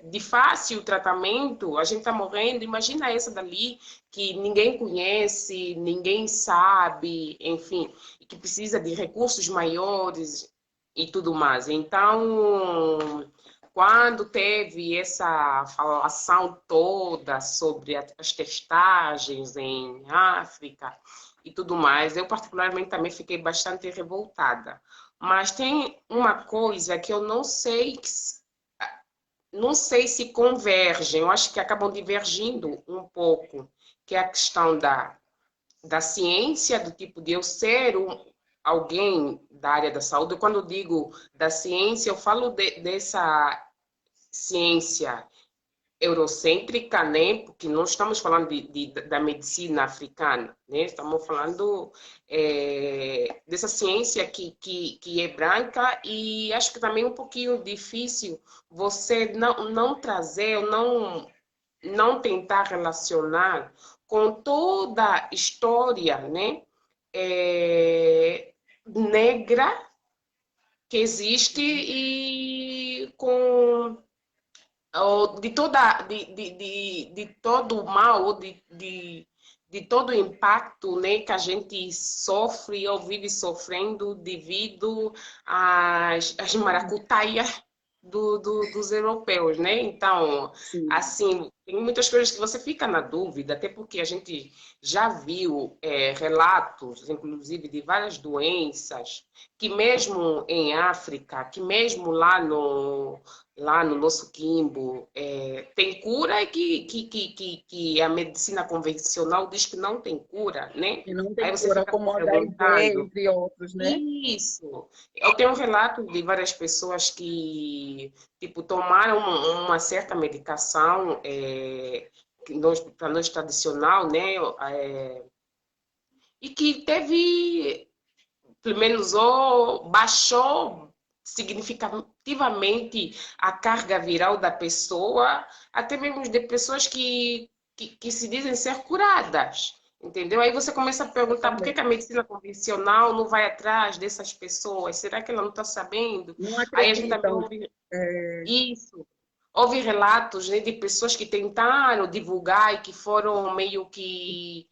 de fácil tratamento, a gente está morrendo. Imagina essa dali que ninguém conhece, ninguém sabe, enfim, e que precisa de recursos maiores e tudo mais. Então, quando teve essa falação toda sobre as testagens em África e tudo mais, eu particularmente também fiquei bastante revoltada. Mas tem uma coisa que eu não sei se convergem, eu acho que acabam divergindo um pouco, que é a questão da ciência, do tipo de eu ser alguém da área da saúde. Quando eu digo da ciência, eu falo dessa ciência eurocêntrica, né? Porque não estamos falando da medicina africana, né? Estamos falando dessa ciência que é branca, e acho que também é um pouquinho difícil você não trazer, ou não tentar relacionar com toda a história, né? Negra que existe e com ou de todo o mal, ou de todo o impacto, né, que a gente sofre ou vive sofrendo devido às maracutaias dos europeus, né? Então, Sim. assim, tem muitas coisas que você fica na dúvida, até porque a gente já viu relatos, inclusive, de várias doenças que mesmo em África, que mesmo lá no nosso quimbo, tem cura, e que a medicina convencional diz que não tem cura, né? E não Aí tem você cura fica se como HIV, perguntando. entre outros, né? Isso. Eu tenho um relato de várias pessoas que, tipo, tomaram uma certa medicação para nós tradicional, né? E que teve, pelo menos, ou baixou significativamente a carga viral da pessoa, até mesmo de pessoas que se dizem ser curadas. Entendeu? Aí você começa a perguntar por que Também. que a medicina convencional não vai atrás dessas pessoas? Será que ela não está sabendo? Não Aí a gente também acreditam. ouve isso. Houve relatos, né, de pessoas que tentaram divulgar e que foram meio que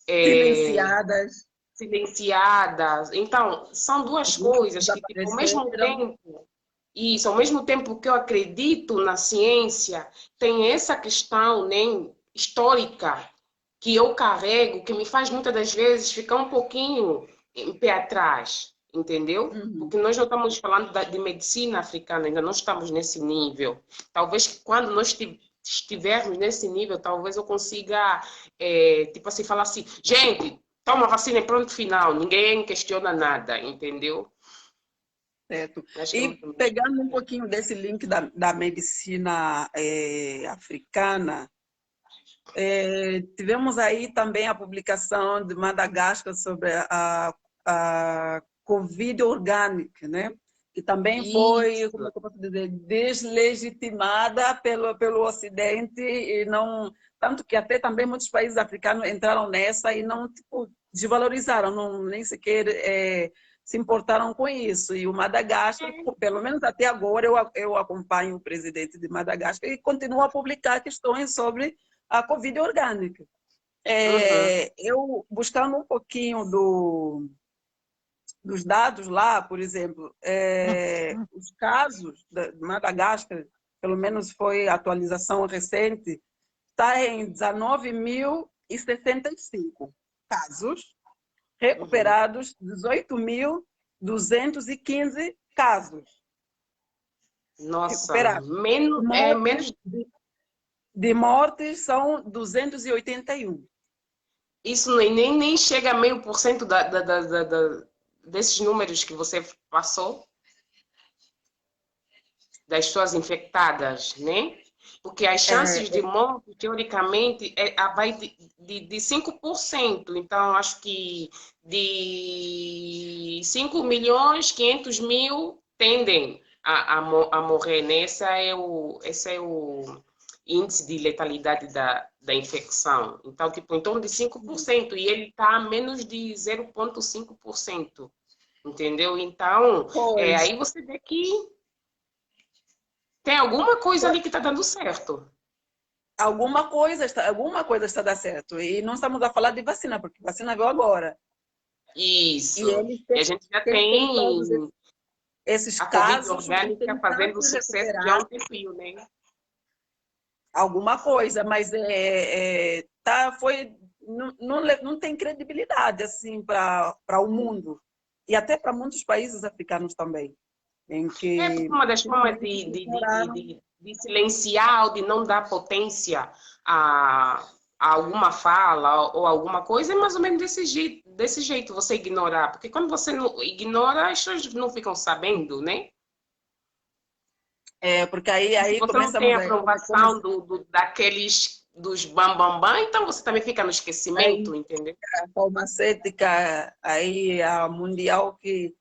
é, Silenciadas, silenciadas. Então, são duas coisas que, tipo, ao mesmo desapareceram. tempo, isso, ao mesmo tempo que eu acredito na ciência, tem essa questão, né, histórica que eu carrego, que me faz muitas das vezes ficar um pouquinho em pé atrás. entendeu? Uhum. Porque nós não estamos falando de medicina africana, ainda não estamos nesse nível. Talvez quando nós estivermos nesse nível, talvez eu consiga, tipo assim, falar assim, gente, toma vacina e pronto, final, ninguém questiona nada, entendeu? Certo. Acho que é mais E ou menos por pegando um aí. pouquinho desse link da medicina africana, tivemos aí também a publicação de Madagascar sobre a Covid orgânica, né? Que também foi, como Isso. é que eu posso dizer, deslegitimada pelo Ocidente e não, tanto que até também muitos países africanos entraram nessa e não tipo, desvalorizaram, não, nem sequer se importaram com isso. E o Madagascar, pelo menos até agora, eu acompanho o presidente de Madagascar e continua a publicar questões sobre a Covid orgânica. Uhum. Eu, buscando um pouquinho dos dados lá, por exemplo, os casos de Madagascar, pelo menos foi a atualização recente, está em 19.065 casos, Uhum. recuperados 18.215 casos Nossa, recuperados. menos, Mortes, menos. de mortes são 281. Isso nem chega a 0,5% desses números que você passou, das pessoas infectadas, né? Porque as chances de morte, teoricamente, vai de 5%. Então, acho que de 5.500.000 tendem a morrer, né? Esse é o índice de letalidade da infecção. Então, tipo, em torno de 5%, e ele está a menos de 0,5%. Entendeu? Então, Pois, aí você vê que tem alguma coisa ali que está dando certo. alguma coisa está dando certo. E não estamos a falar de vacina, porque vacina veio agora. E Isso. eles E a gente já têm todos tem esses a Covid casos, mas orgânica têm fazendo tantos sucesso já há um recuperados, tempinho, né? alguma coisa, mas não tem credibilidade assim para o mundo e até para muitos países africanos também, em É porque que uma das formas simplesmente ignoraram. de silenciar ou de não dar potência a alguma fala ou alguma coisa é mais ou menos desse jeito, você ignorar. Porque quando você não ignora, as pessoas não ficam sabendo, né? Porque E se aí você não tem começamos a aprovação daqueles dos bam, então você também fica no esquecimento, entendeu? a farmacêutica, aí a mundial, que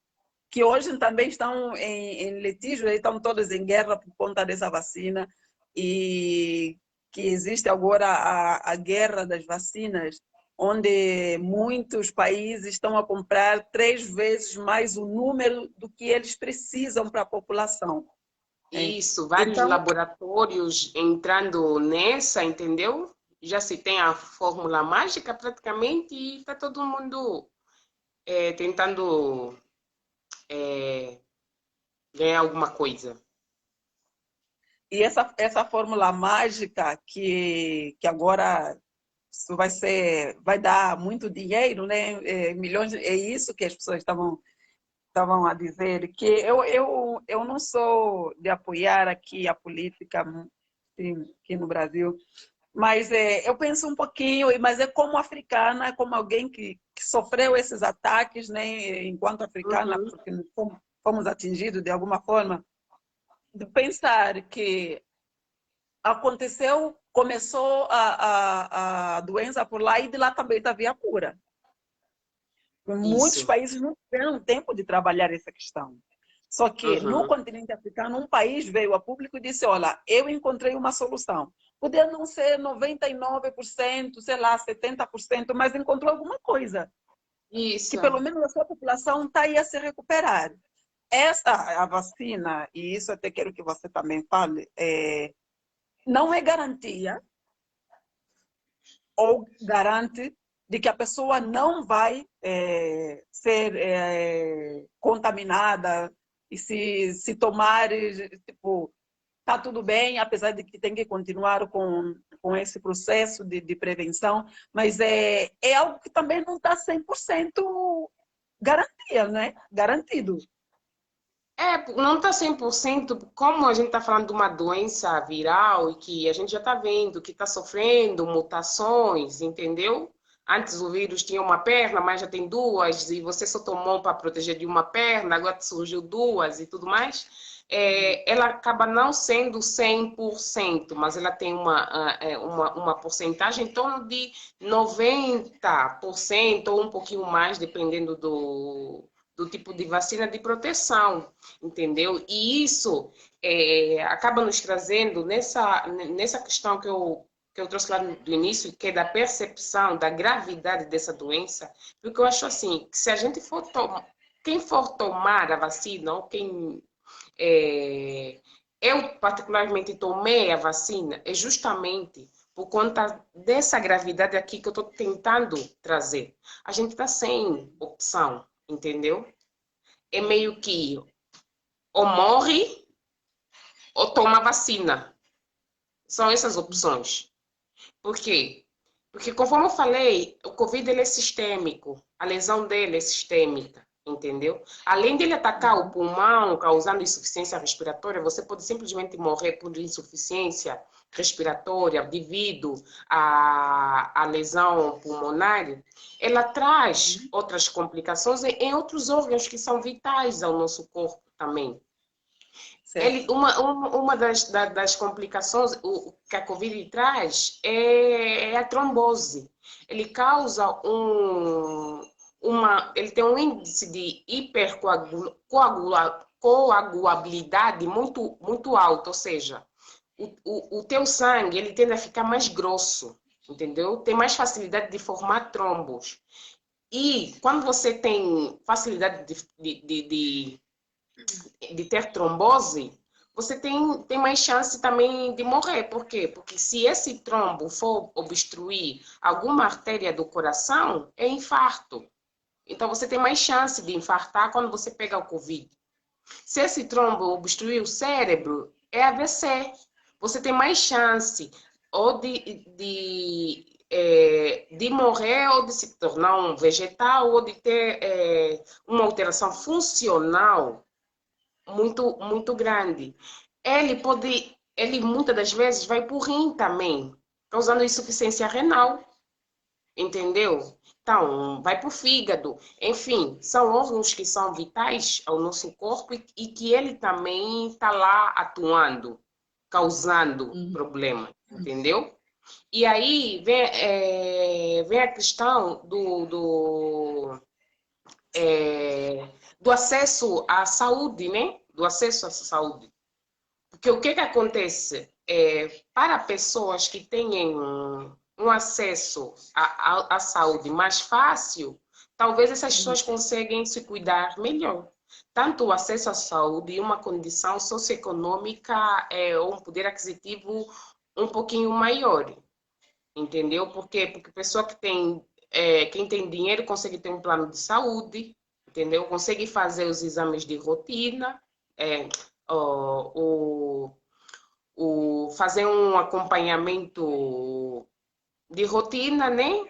hoje também estão em litígio, estão todos em guerra por conta dessa vacina, e que existe agora a guerra das vacinas, onde muitos países estão a comprar 3 vezes mais o número do que eles precisam para a população. Hein? Isso, vários Então, laboratórios entrando nessa, entendeu? Já se tem a fórmula mágica praticamente e está todo mundo tentando ganhar alguma coisa. e essa fórmula mágica que agora isso vai dar muito dinheiro, né? Milhões, é isso que as pessoas estavam a dizer, que eu não sou de apoiar aqui a política aqui no Brasil, mas eu penso um pouquinho, mas é como africana, é como alguém que sofreu esses ataques, né? Enquanto africana, Uhum. porque fomos atingidos de alguma forma, de pensar que começou a doença por lá e de lá também havia cura. Muitos Isso. países não tiveram tempo de trabalhar essa questão. Só que no Uhum. continente africano, um país veio a público e disse: olha, eu encontrei uma solução. Podia não ser 99%, sei lá, 70%, mas encontrou alguma coisa que Isso. pelo menos a sua população está aí a se recuperar. A vacina, e isso até quero que você também fale, não é garantia ou garante de que a pessoa não vai ser contaminada e se tomar, tipo, tá tudo bem, apesar de que tem que continuar com esse processo de prevenção, mas é algo que também não está 100% garantia, né? Garantido. Não está 100%, como a gente está falando de uma doença viral e que a gente já está vendo que está sofrendo mutações, entendeu? Antes o vírus tinha uma perna, mas já tem duas, e você só tomou para proteger de uma perna, agora surgiu duas e tudo mais. Ela acaba não sendo 100%, mas ela tem uma porcentagem em torno de 90% ou um pouquinho mais, dependendo do tipo de vacina de proteção, entendeu? E isso acaba nos trazendo nessa questão que eu trouxe lá do início, que é da percepção da gravidade dessa doença, porque eu acho assim, que se a gente for quem for tomar a vacina, ou quem eu particularmente tomei a vacina, é justamente por conta dessa gravidade aqui que eu estou tentando trazer. A gente está sem opção, entendeu? É meio que ou morre ou toma vacina. São essas opções. Por quê? Porque, conforme eu falei, o Covid ele é sistêmico, a lesão dele é sistêmica, entendeu? Além dele atacar o pulmão, causando insuficiência respiratória, você pode simplesmente morrer por insuficiência respiratória devido à lesão pulmonar. Ela traz outras complicações em outros órgãos que são vitais ao nosso corpo também. Uma das complicações que a Covid traz é a trombose. Ele causa ele tem um índice de hipercoagulabilidade muito, muito alto, ou seja, o teu sangue ele tende a ficar mais grosso, entendeu? Tem mais facilidade de formar trombos. E quando você tem facilidade de ter trombose, você tem mais chance também de morrer. Por quê? Porque se esse trombo for obstruir alguma artéria do coração, é infarto. Então, você tem mais chance de infartar quando você pega o Covid. Se esse trombo obstruir o cérebro, é AVC. Você tem mais chance ou de morrer ou de se tornar um vegetal ou de ter uma alteração funcional muito, muito grande. Ele muitas das vezes vai para o rim também, causando insuficiência renal, entendeu? Então, vai para o fígado. Enfim, são órgãos que são vitais ao nosso corpo e que ele também está lá atuando, causando problema, entendeu? E aí vem a questão do acesso à saúde, né? Do acesso à saúde. Porque o que acontece? Para pessoas que têm um acesso à saúde mais fácil, talvez essas pessoas conseguem se cuidar melhor. Tanto o acesso à saúde e uma condição socioeconômica ou um poder aquisitivo um pouquinho maior. Entendeu? Porque pessoa que tem, quem tem dinheiro consegue ter um plano de saúde, entendeu? Consegue fazer os exames de rotina, fazer um acompanhamento de rotina, né?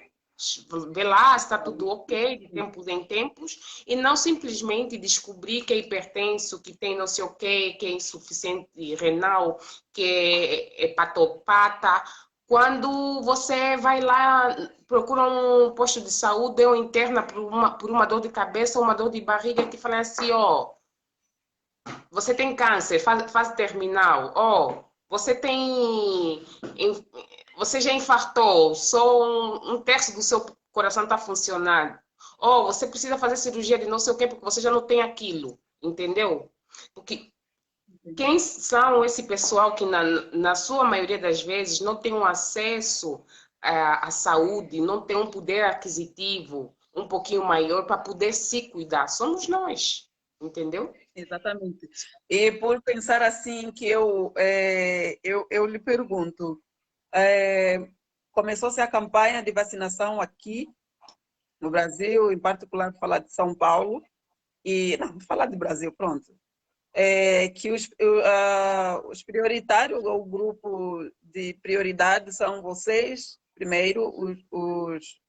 Ver lá se está tudo ok, de tempos em tempos, e não simplesmente descobrir que é hipertenso, que tem não sei o quê, que é insuficiente renal, que é hepatopata. Quando você vai lá, procura um posto de saúde ou interna por uma dor de cabeça ou uma dor de barriga, e te fala assim, ó, você tem câncer, fase terminal, ó, você já infartou, só um terço do seu coração está funcionando. Ó, você precisa fazer cirurgia de não sei o quê, porque você já não tem aquilo, entendeu? Porque quem são esse pessoal que, na sua maioria das vezes, não tem um acesso à saúde, não tem um poder aquisitivo um pouquinho maior para poder se cuidar? Somos nós, entendeu? Exatamente. E por pensar assim que eu lhe pergunto, começou-se a campanha de vacinação aqui no Brasil, em particular falar de São Paulo, e não, falar de Brasil, pronto. Que os prioritários, ou o grupo de prioridade são vocês, primeiro, os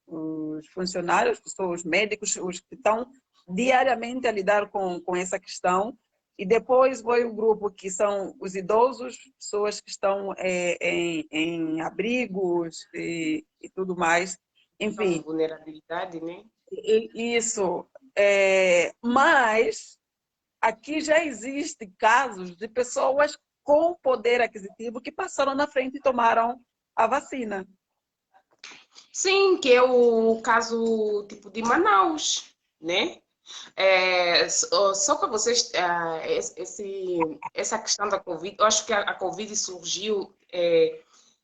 funcionários, que são os médicos, os que estão diariamente a lidar com essa questão. E depois vai o grupo que são os idosos, pessoas que estão em abrigos e tudo mais. Então, Enfim, vulnerabilidade, né? isso. Mas aqui já existem casos de pessoas com poder aquisitivo que passaram na frente e tomaram a vacina. Sim, que é o caso tipo de Manaus, né? Só para vocês, essa questão da Covid, eu acho que a Covid surgiu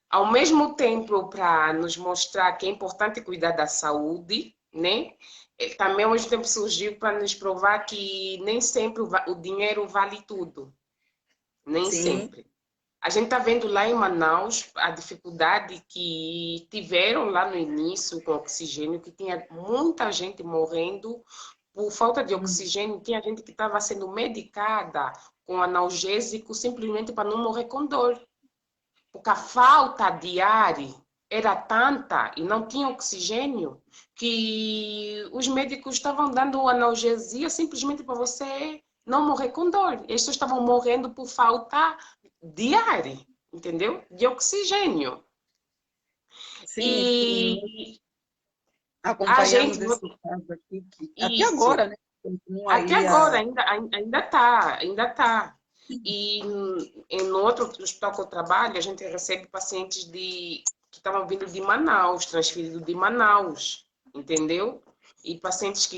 ao mesmo tempo para nos mostrar que é importante cuidar da saúde, né? Também ao mesmo tempo surgiu para nos provar que nem sempre o dinheiro vale tudo, nem Sim. sempre. A gente está vendo lá em Manaus a dificuldade que tiveram lá no início com oxigênio, que tinha muita gente morrendo por falta de oxigênio, tinha gente que estava sendo medicada com analgésico simplesmente para não morrer com dor. Porque a falta de ar era tanta e não tinha oxigênio que os médicos estavam dando analgesia simplesmente para você não morrer com dor. E as pessoas estavam morrendo por falta de ar, entendeu? De oxigênio. Sim, sim, nós E a acompanhamos gente, esse caso aqui, que até isso, agora, né? Continua até aí agora ainda está, ainda está. E no outro hospital que eu trabalho, a gente recebe pacientes que estavam vindo de Manaus, transferidos de Manaus, entendeu? E pacientes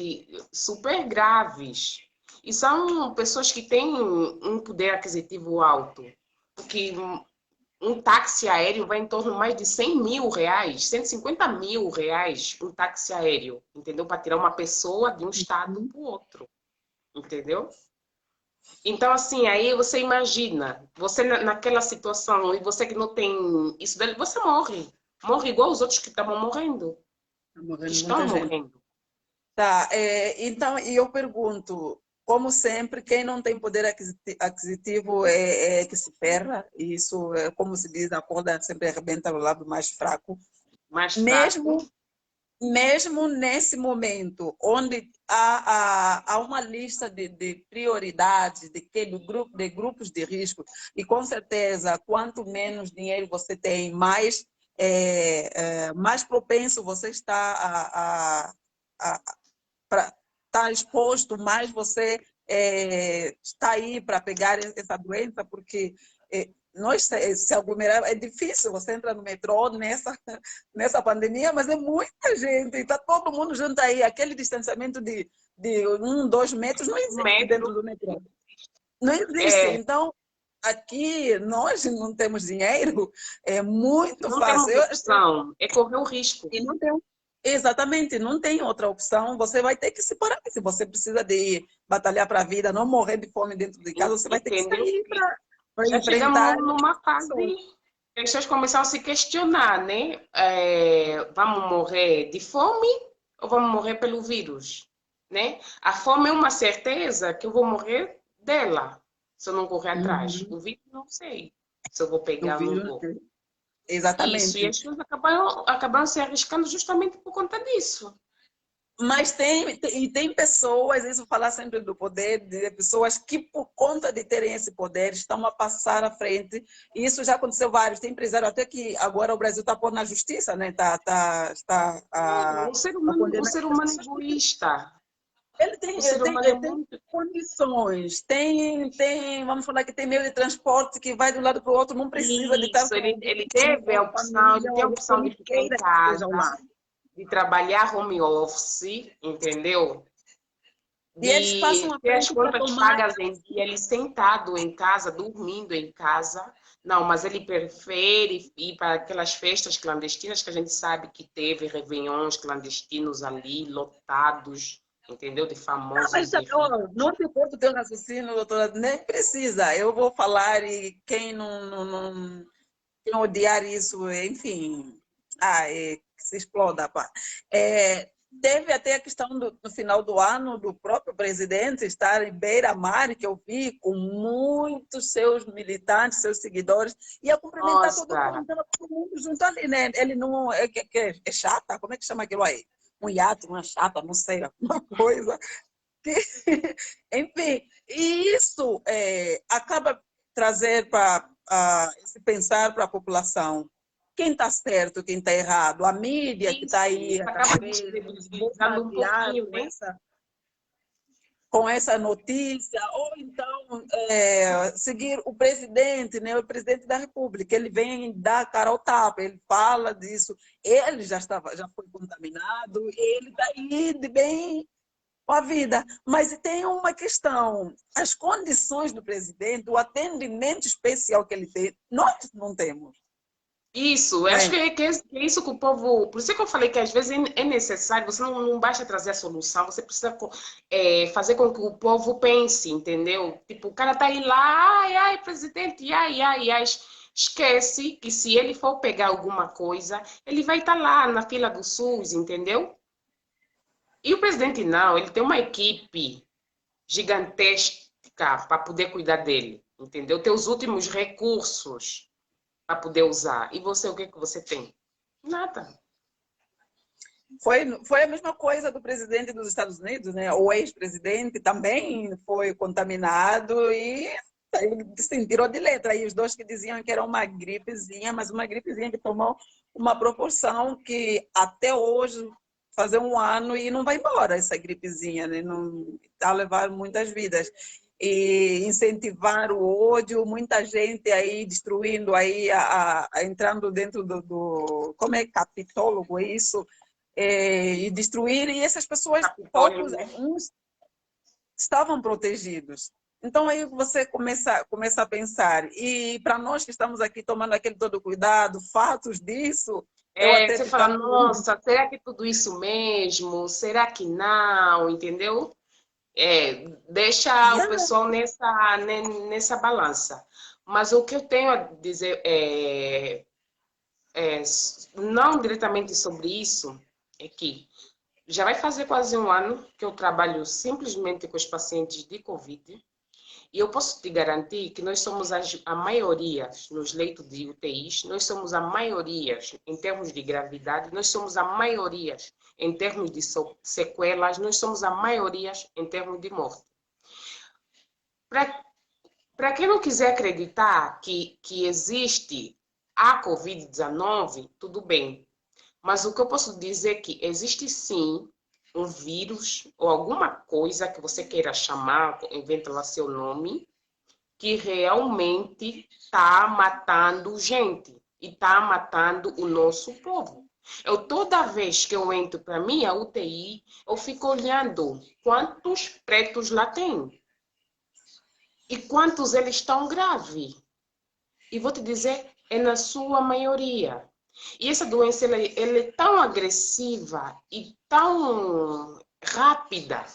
super graves. E são pessoas que têm um poder aquisitivo alto, porque um táxi aéreo vai em torno de mais de 100 mil reais, 150 mil reais um táxi aéreo, entendeu? Para tirar uma pessoa de um estado para o outro, entendeu? Então, assim, aí você imagina, você naquela situação, e você que não tem isso dele, você morre. Morre igual os outros que estavam morrendo, está que morrendo estão muita gente. morrendo. Tá, então, e eu pergunto, como sempre, quem não tem poder aquisitivo é que se ferra, e isso, como se diz, a corda sempre arrebenta no lado mais fraco. Mais fraco. Mesmo mesmo nesse momento, onde há uma lista de prioridades de grupos de risco, e com certeza, quanto menos dinheiro você tem, mais propenso você está tá exposto, mais você está aí para pegar essa doença, porque nós se aglomerar é difícil. Você entra no metrô nessa pandemia, mas é muita gente, está todo mundo junto aí. Aquele distanciamento de 1, 2 metros não Um existe dentro metro. do metrô. Não existe. É, Então, aqui nós não temos dinheiro, é muito não fácil. temos opção, é correr o risco. E não tem, exatamente, não tem outra opção. Você vai ter que se parar. Se você precisa de batalhar para a vida, não morrer de fome dentro de casa, você vai ter que Entendeu? sair para Já chegamos enfrentar numa fase pessoas. que as pessoas começaram a se questionar, né? Vamos morrer de fome ou vamos morrer pelo vírus, né? A fome é uma certeza que eu vou morrer dela se eu não correr atrás. Uhum. O vírus não sei se eu vou O pegar ou não vírus, vou. Isso, e exatamente. as pessoas acabaram se arriscando justamente por conta disso. Mas tem pessoas, isso falar sempre do poder, de pessoas que, por conta de terem esse poder, estão a passar à frente. E isso já aconteceu vários. Tem empresário até que agora o Brasil está pondo na justiça, né? Está É, a o condenar ser essas humano é pessoas. egoísta. Ele O tem, ele ser tem, humano é ele tem muito. condições, vamos falar que tem meio de transporte que vai de um lado para o outro, não precisa de estar Isso, com ele alguém, teve a com opção, ele família, tem a ou opção de quem ficar em queira que esteja ao casa, lado. de trabalhar home office, entendeu? E eles passam De à ter as frente para contas tomar. pagas em dia, ele sentado em casa, dormindo em casa. Não, mas ele prefere ir para aquelas festas clandestinas que a gente sabe que teve réveillons clandestinos ali, lotados, entendeu? De Mas famosos e ricos. não te importa o teu raciocínio, doutora, nem precisa. Eu vou falar e quem quem odiar isso, enfim, que se exploda. Pá. Teve até a questão no final do ano do próprio presidente estar em beira-mar, que eu vi com muitos seus militantes, seus seguidores, e a cumprimentar todo mundo, Nossa, estava todo mundo junto ali, né? Ele não é chata, como é que chama aquilo aí? Um hiato, uma chata, não sei, alguma coisa. Enfim, e isso acaba trazer para esse pensar para a população. Quem está certo, quem está errado? A mídia que está Isso, aí isso cada acaba vez nos descredibilizando um bombardear pouquinho, né? com essa notícia, ou então seguir o presidente, né, o presidente da República, ele vem dar cara ao tapa, ele fala disso, ele já foi contaminado, ele está aí de bem com a vida. Mas tem uma questão, as condições do presidente, o atendimento especial que ele tem, nós não temos. Isso, eu Não acho é? que é isso que o povo. Por isso que eu falei que às vezes é necessário, você não basta trazer a solução, você precisa fazer com que o povo pense, entendeu? Tipo, o cara tá aí lá, ai, ai, presidente, ai, ai, ai. Esquece que se ele for pegar alguma coisa, ele vai estar lá na fila do SUS, entendeu? E o presidente não, ele tem uma equipe gigantesca para poder cuidar dele, entendeu? Ter os últimos recursos para poder usar. E você, o que que você tem? Nada. Foi a mesma coisa do presidente dos Estados Unidos, né? O ex-presidente também foi contaminado e se tirou de letra. E os dois que diziam que era uma gripezinha, mas uma gripezinha que tomou uma proporção que até hoje, fazer um ano e não vai embora essa gripezinha, né? Não, está a levar muitas vidas. E incentivar o ódio, muita gente aí destruindo, aí, entrando dentro como é capitólogo, é isso? E destruir, e essas pessoas, Capitólio, poucos, né? uns estavam protegidos. Então aí você começa a pensar, e para nós que estamos aqui tomando aquele todo cuidado, fatos disso, eu É, até você te fala, falo, nossa, será que é tudo isso mesmo? Será que não? Entendeu? É, deixa o yeah, pessoal nessa balança. Mas o que eu tenho a dizer é, não diretamente sobre isso, é que já vai fazer quase um ano que eu trabalho simplesmente com os pacientes de Covid. E eu posso te garantir que nós somos a maioria nos leitos de UTIs, nós somos a maioria em termos de gravidade, nós somos a maioria em termos de sequelas, nós somos a maioria em termos de morte. Para quem não quiser acreditar que existe a Covid-19, tudo bem. Mas o que eu posso dizer é que existe sim um vírus ou alguma coisa que você queira chamar, inventa lá seu nome, que realmente está matando gente e está matando o nosso povo. Eu, toda vez que eu entro para minha UTI, eu fico olhando quantos pretos lá tem e quantos eles estão graves. E vou te dizer, é na sua maioria. E essa doença ela é tão agressiva e tão rápida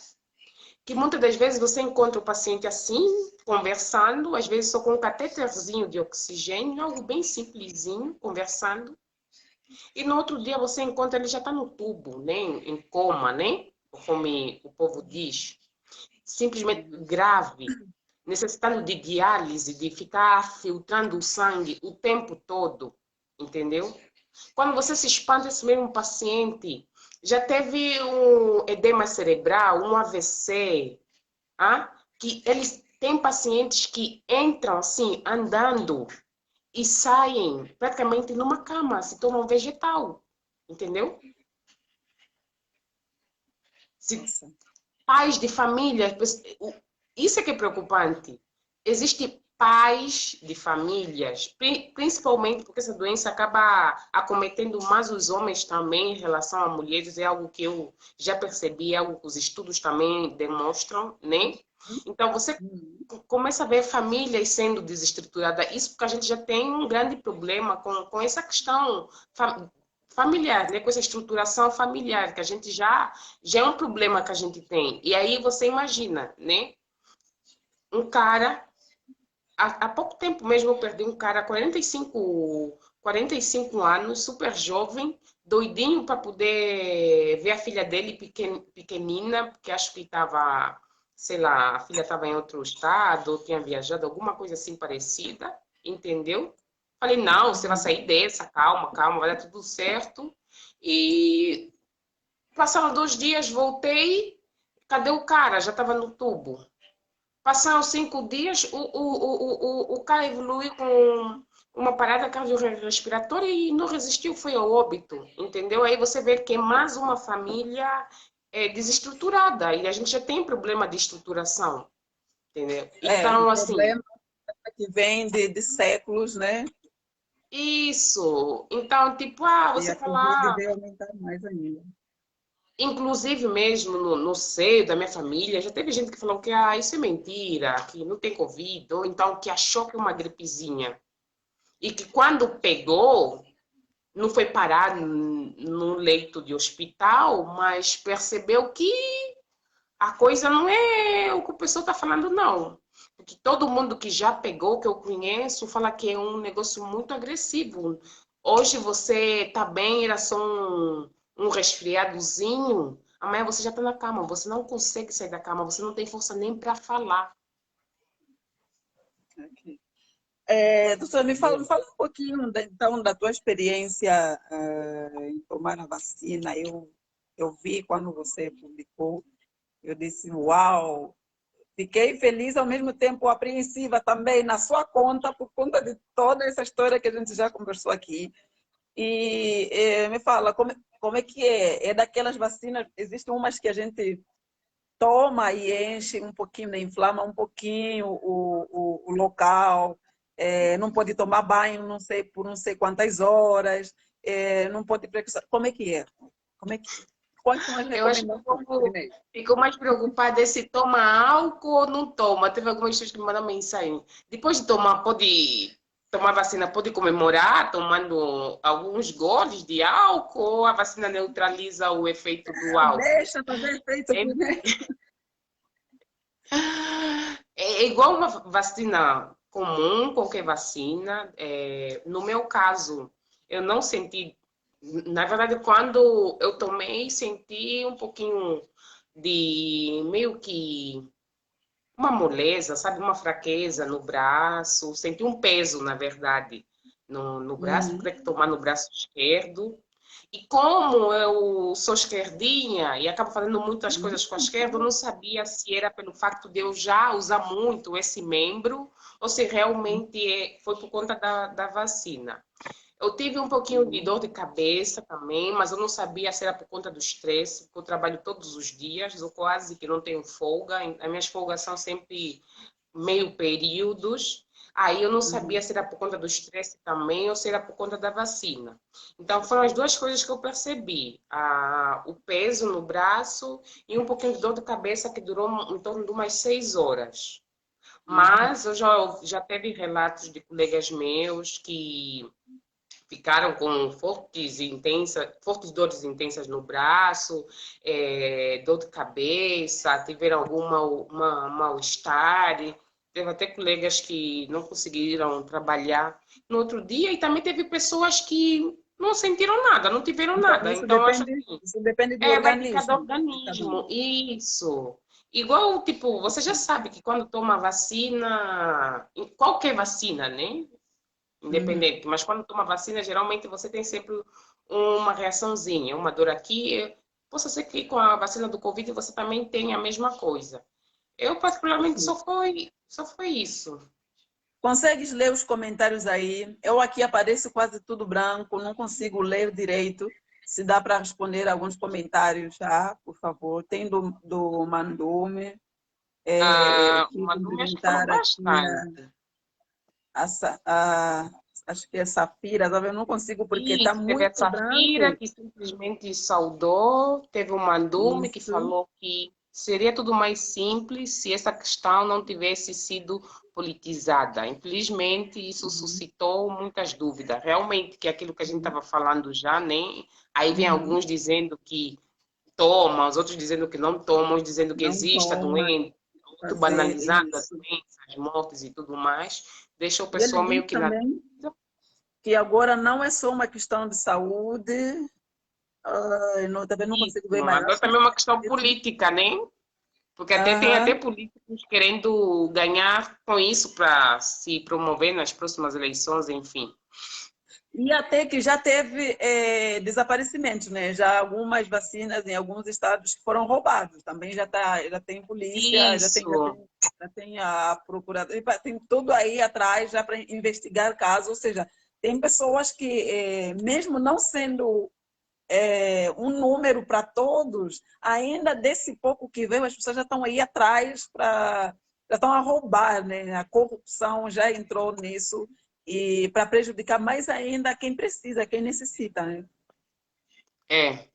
que muitas das vezes você encontra o paciente assim, conversando, às vezes só com um catéterzinho de oxigênio, algo bem simplesinho, conversando. E no outro dia você encontra ele já está no tubo, né? Em coma, né? Como o povo diz. Simplesmente grave, necessitando de diálise, de ficar filtrando o sangue o tempo todo, entendeu? Quando você se espanta, esse mesmo paciente já teve um edema cerebral, um AVC, que eles têm pacientes que entram assim, andando, e saem praticamente numa cama, se tornam vegetal, entendeu? Se nossa, pais de família, isso é que é preocupante. Existem pais de famílias, principalmente porque essa doença acaba acometendo mais os homens também em relação a mulheres, é algo que eu já percebi, é algo que os estudos também demonstram, né? Então você começa a ver famílias sendo desestruturadas, isso porque a gente já tem um grande problema com essa questão familiar, né? Com essa estruturação familiar, que a gente já é um problema que a gente tem. E aí você imagina, né? Um cara, há pouco tempo mesmo eu perdi um cara, 45 anos, super jovem, doidinho para poder ver a filha dele pequenina, porque acho que estava, sei lá, a filha estava em outro estado, ou tinha viajado, alguma coisa assim parecida, entendeu? Falei, não, você vai sair dessa, calma, calma, vai dar tudo certo. E passaram 2 dias, voltei. cadê o cara? Já estava no tubo. Passaram 5 dias, o cara evoluiu com uma parada cardiorrespiratória e não resistiu, foi ao óbito, entendeu? Aí você vê que é mais uma família desestruturada e a gente já tem problema de estruturação, entendeu? O Então, assim, problema que vem de séculos, né? isso. Então, tipo, E você a Covid falar, veio aumentar mais ainda. inclusive mesmo no seio da minha família, já teve gente que falou que isso é mentira, que não tem Covid, ou então que achou que é uma gripezinha. E que quando pegou, não foi parar no leito de hospital, mas percebeu que a coisa não é o que o pessoal está falando, não. Porque todo mundo que já pegou, que eu conheço, fala que é um negócio muito agressivo. Hoje você está bem, era só um resfriadozinho, amanhã você já está na cama, você não consegue sair da cama, você não tem força nem para falar. Ok. Doutora, me fala um pouquinho então da tua experiência em tomar a vacina. Eu vi quando você publicou, eu disse, uau, fiquei feliz ao mesmo tempo apreensiva também na sua conta, por conta de toda essa história que a gente já conversou aqui. E me fala, como é que é? É daquelas vacinas, existem umas que a gente toma e enche um pouquinho, né? Inflama um pouquinho o local, não pode tomar banho, não sei, por não sei quantas horas, não pode precursar. Como é que é? Como é que, quais são as Eu acho que recomendações primeiro? fico mais preocupada se toma álcool ou não toma. Teve algumas pessoas que me mandaram mensagem. Depois de tomar, pode tomar vacina, pode comemorar tomando alguns goles de álcool ou a vacina neutraliza o efeito do álcool? Deixa fazer efeito É, primeiro. é igual uma vacina comum, qualquer vacina. No meu caso, eu não senti. Na verdade, quando eu tomei, senti um pouquinho de meio que uma moleza, sabe? Uma fraqueza no braço. Senti um peso, na verdade, no braço, porque Uhum. tem que tomar no braço esquerdo. E como eu sou esquerdinha e acabo fazendo muitas coisas com a esquerda, eu não sabia se era pelo facto de eu já usar muito esse membro ou se realmente foi por conta da vacina. Eu tive um pouquinho de dor de cabeça também, mas eu não sabia se era por conta do estresse, porque eu trabalho todos os dias, eu quase que não tenho folga, as minhas folgas são sempre meio períodos. Aí eu não sabia se era por conta do estresse também ou se era por conta da vacina. Então foram as duas coisas que eu percebi: o peso no braço e um pouquinho de dor de cabeça que durou em torno de umas 6 horas. Mas eu já teve relatos de colegas meus que ficaram com fortes dores intensas no braço, dor de cabeça, tiveram alguma mal-estar. Teve até colegas que não conseguiram trabalhar no outro dia e também teve pessoas que não sentiram nada, não tiveram Então, nada. Então, acho assim, isso depende do vai de cada organismo de cada um. organismo. Isso. Igual, tipo, você já sabe que quando toma vacina, qualquer vacina, né? Uhum. Independente. Mas quando toma vacina, geralmente você tem sempre uma reaçãozinha, uma dor aqui. Possa ser que com a vacina do Covid você também tenha a mesma coisa. Eu, particularmente, só foi isso. Consegues ler os comentários aí? Eu aqui apareço quase tudo branco, não consigo ler direito. Se dá para responder alguns comentários, já, por favor. Tem do Mandume, O que Mandume acho que falou cumprimentar aqui bastante. acho que é Safira, tá vendo? Eu não consigo porque está Isso, teve a muito Safira, branco. que simplesmente saudou, teve o Mandume, que Isso. falou que seria tudo mais simples se essa questão não tivesse sido politizada. Infelizmente, isso Uhum. suscitou muitas dúvidas. Realmente, que é aquilo que a gente estava falando já, né? Aí vem Uhum. alguns dizendo que tomam, os outros dizendo que não tomam, uns dizendo que Não existe a toma doença, muito fazer banalizando a isso. doença, as mortes e tudo mais. Deixa o E ele pessoal diz meio que na também dúvida. que agora não é só uma questão de saúde. Ai, não, também não consigo ver Isso. mais. Agora também é uma questão política, né? Porque tem até Aham. políticos querendo ganhar com isso para se promover nas próximas eleições, enfim. E até que já teve desaparecimentos, né? Já algumas vacinas em alguns estados foram roubados. Também já tem polícia, Isso, já tem a procuradora, tem tudo aí atrás já para investigar casos. Ou seja, tem pessoas que, mesmo não sendo um número para todos, ainda desse pouco que veio, as pessoas já estão aí atrás já estão a roubar, né? A corrupção já entrou nisso e para prejudicar mais ainda quem precisa, quem necessita, né? é.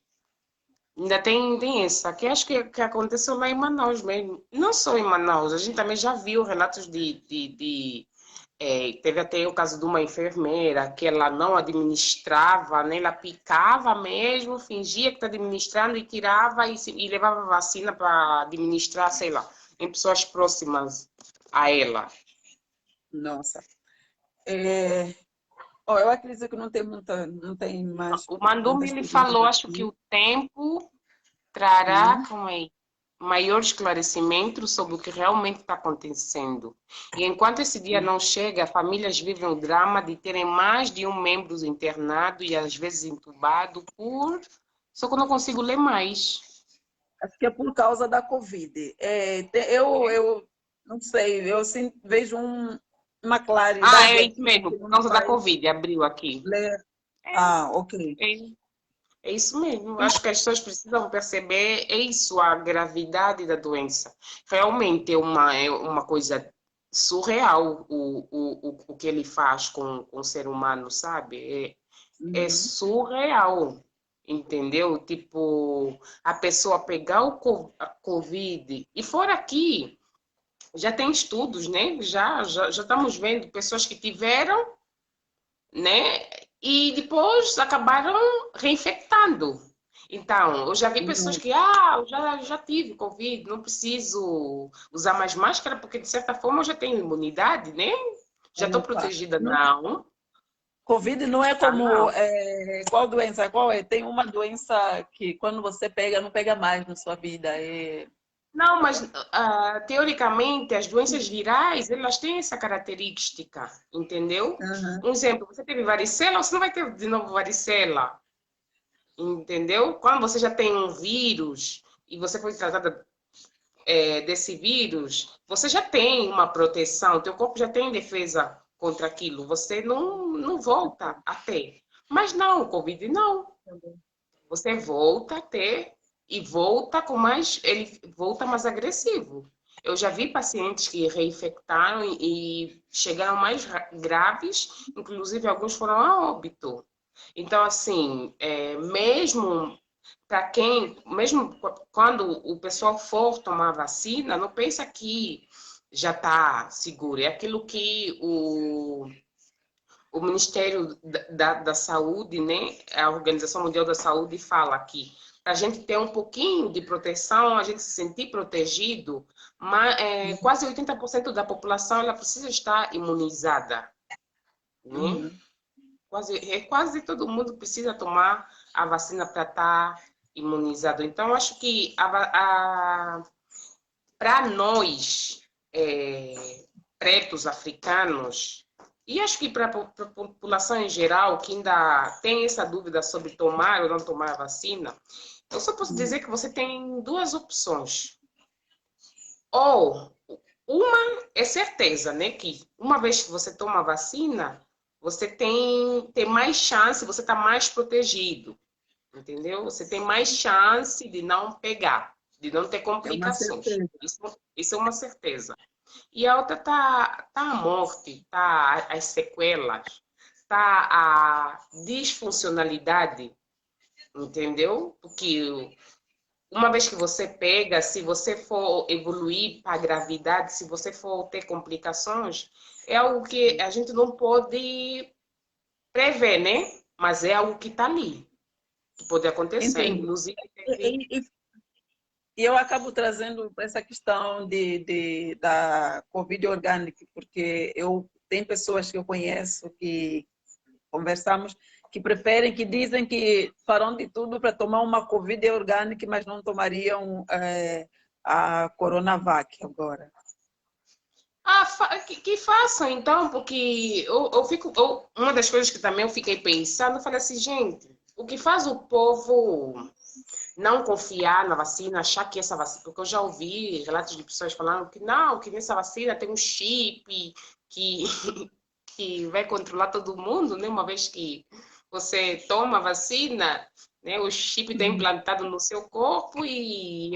Ainda tem isso. Aqui acho que aconteceu lá em Manaus mesmo. Não só em Manaus, a gente também já viu relatos teve até o caso de uma enfermeira que ela não administrava, né? Ela picava mesmo, fingia que está administrando e tirava e levava vacina para administrar, sei lá, em pessoas próximas a ela. Nossa. Eu acredito que não tem mais O Mandume tantas ele perguntas falou, acho que aqui. o tempo trará Sim. maior esclarecimento sobre o que realmente está acontecendo. E enquanto esse dia não chega, famílias vivem o drama de terem mais de um membro internado e às vezes entubado por... Só que eu não consigo ler mais. Acho que é por causa da Covid. Eu não sei, eu sim, vejo uma Ah, claridade é isso aqui mesmo, que por não me causa da faz Covid, abriu aqui. ler. É, Ah, ok. é, é isso mesmo. Acho que as pessoas precisam perceber isso, a gravidade da doença. Realmente é uma coisa surreal o que ele faz com o ser humano, sabe? É Uhum. surreal, entendeu? Tipo, a pessoa pegar a Covid. E fora aqui, já tem estudos, né? Já estamos vendo pessoas que tiveram, né? E depois acabaram reinfectando. Então, eu já vi pessoas Não, que, eu já tive Covid, não preciso usar mais máscara, porque de certa forma eu já tenho imunidade, né? Já estou opa. protegida. Não, Não, Covid não é tá como não. qual doença? Qual é? Tem uma doença que quando você pega, não pega mais na sua vida. Não, mas teoricamente as doenças virais, elas têm essa característica, entendeu? Uhum. Um exemplo, você teve varicela, você não vai ter de novo varicela, entendeu? Quando você já tem um vírus e você foi tratada desse vírus, você já tem uma proteção, teu corpo já tem defesa contra aquilo, você não volta a ter. Mas não, o Covid não. Você volta a ter e volta com mais, ele volta mais agressivo. Eu já vi pacientes que reinfectaram e chegaram mais graves, inclusive alguns foram a óbito. Então, assim, mesmo para quem, mesmo quando o pessoal for tomar vacina, não pensa que já está seguro. É aquilo que o Ministério da Saúde, né, a Organização Mundial da Saúde fala aqui, para a gente ter um pouquinho de proteção, a gente se sentir protegido, mas quase 80% da população ela precisa estar imunizada, né? Uhum. Quase todo mundo precisa tomar a vacina para estar imunizado. Então, acho que para nós, pretos africanos, e acho que para a população em geral, que ainda tem essa dúvida sobre tomar ou não tomar a vacina, eu só posso dizer que você tem duas opções. Ou uma é certeza, né? Que uma vez que você toma a vacina, você tem mais chance, você está mais protegido, entendeu? Você tem mais chance de não pegar, de não ter É uma complicações. certeza. Isso é uma certeza. E a outra tá a morte, tá as sequelas, tá a disfuncionalidade, entendeu? Porque uma vez que você pega, se você for evoluir para a gravidade, se você for ter complicações, é algo que a gente não pode prever, né? Mas é algo que está ali, que pode acontecer. Entendo. Inclusive, teve... E eu acabo trazendo essa questão da Covid orgânica, porque tem pessoas que eu conheço que conversamos que preferem, que dizem que farão de tudo para tomar uma Covid orgânica, mas não tomariam a Coronavac agora. Que façam, então, porque uma das coisas que também eu fiquei pensando, eu falei assim, gente, o que faz o povo não confiar na vacina, achar que essa vacina, porque eu já ouvi relatos de pessoas falando que não, que nessa vacina tem um chip que, que vai controlar todo mundo, né? Uma vez que você toma a vacina, né? O chip está implantado no seu corpo e,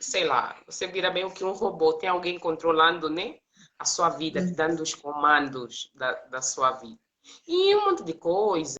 sei lá, você vira meio que um robô, tem alguém controlando, né? A sua vida, te dando os comandos da sua vida. E um monte de coisa.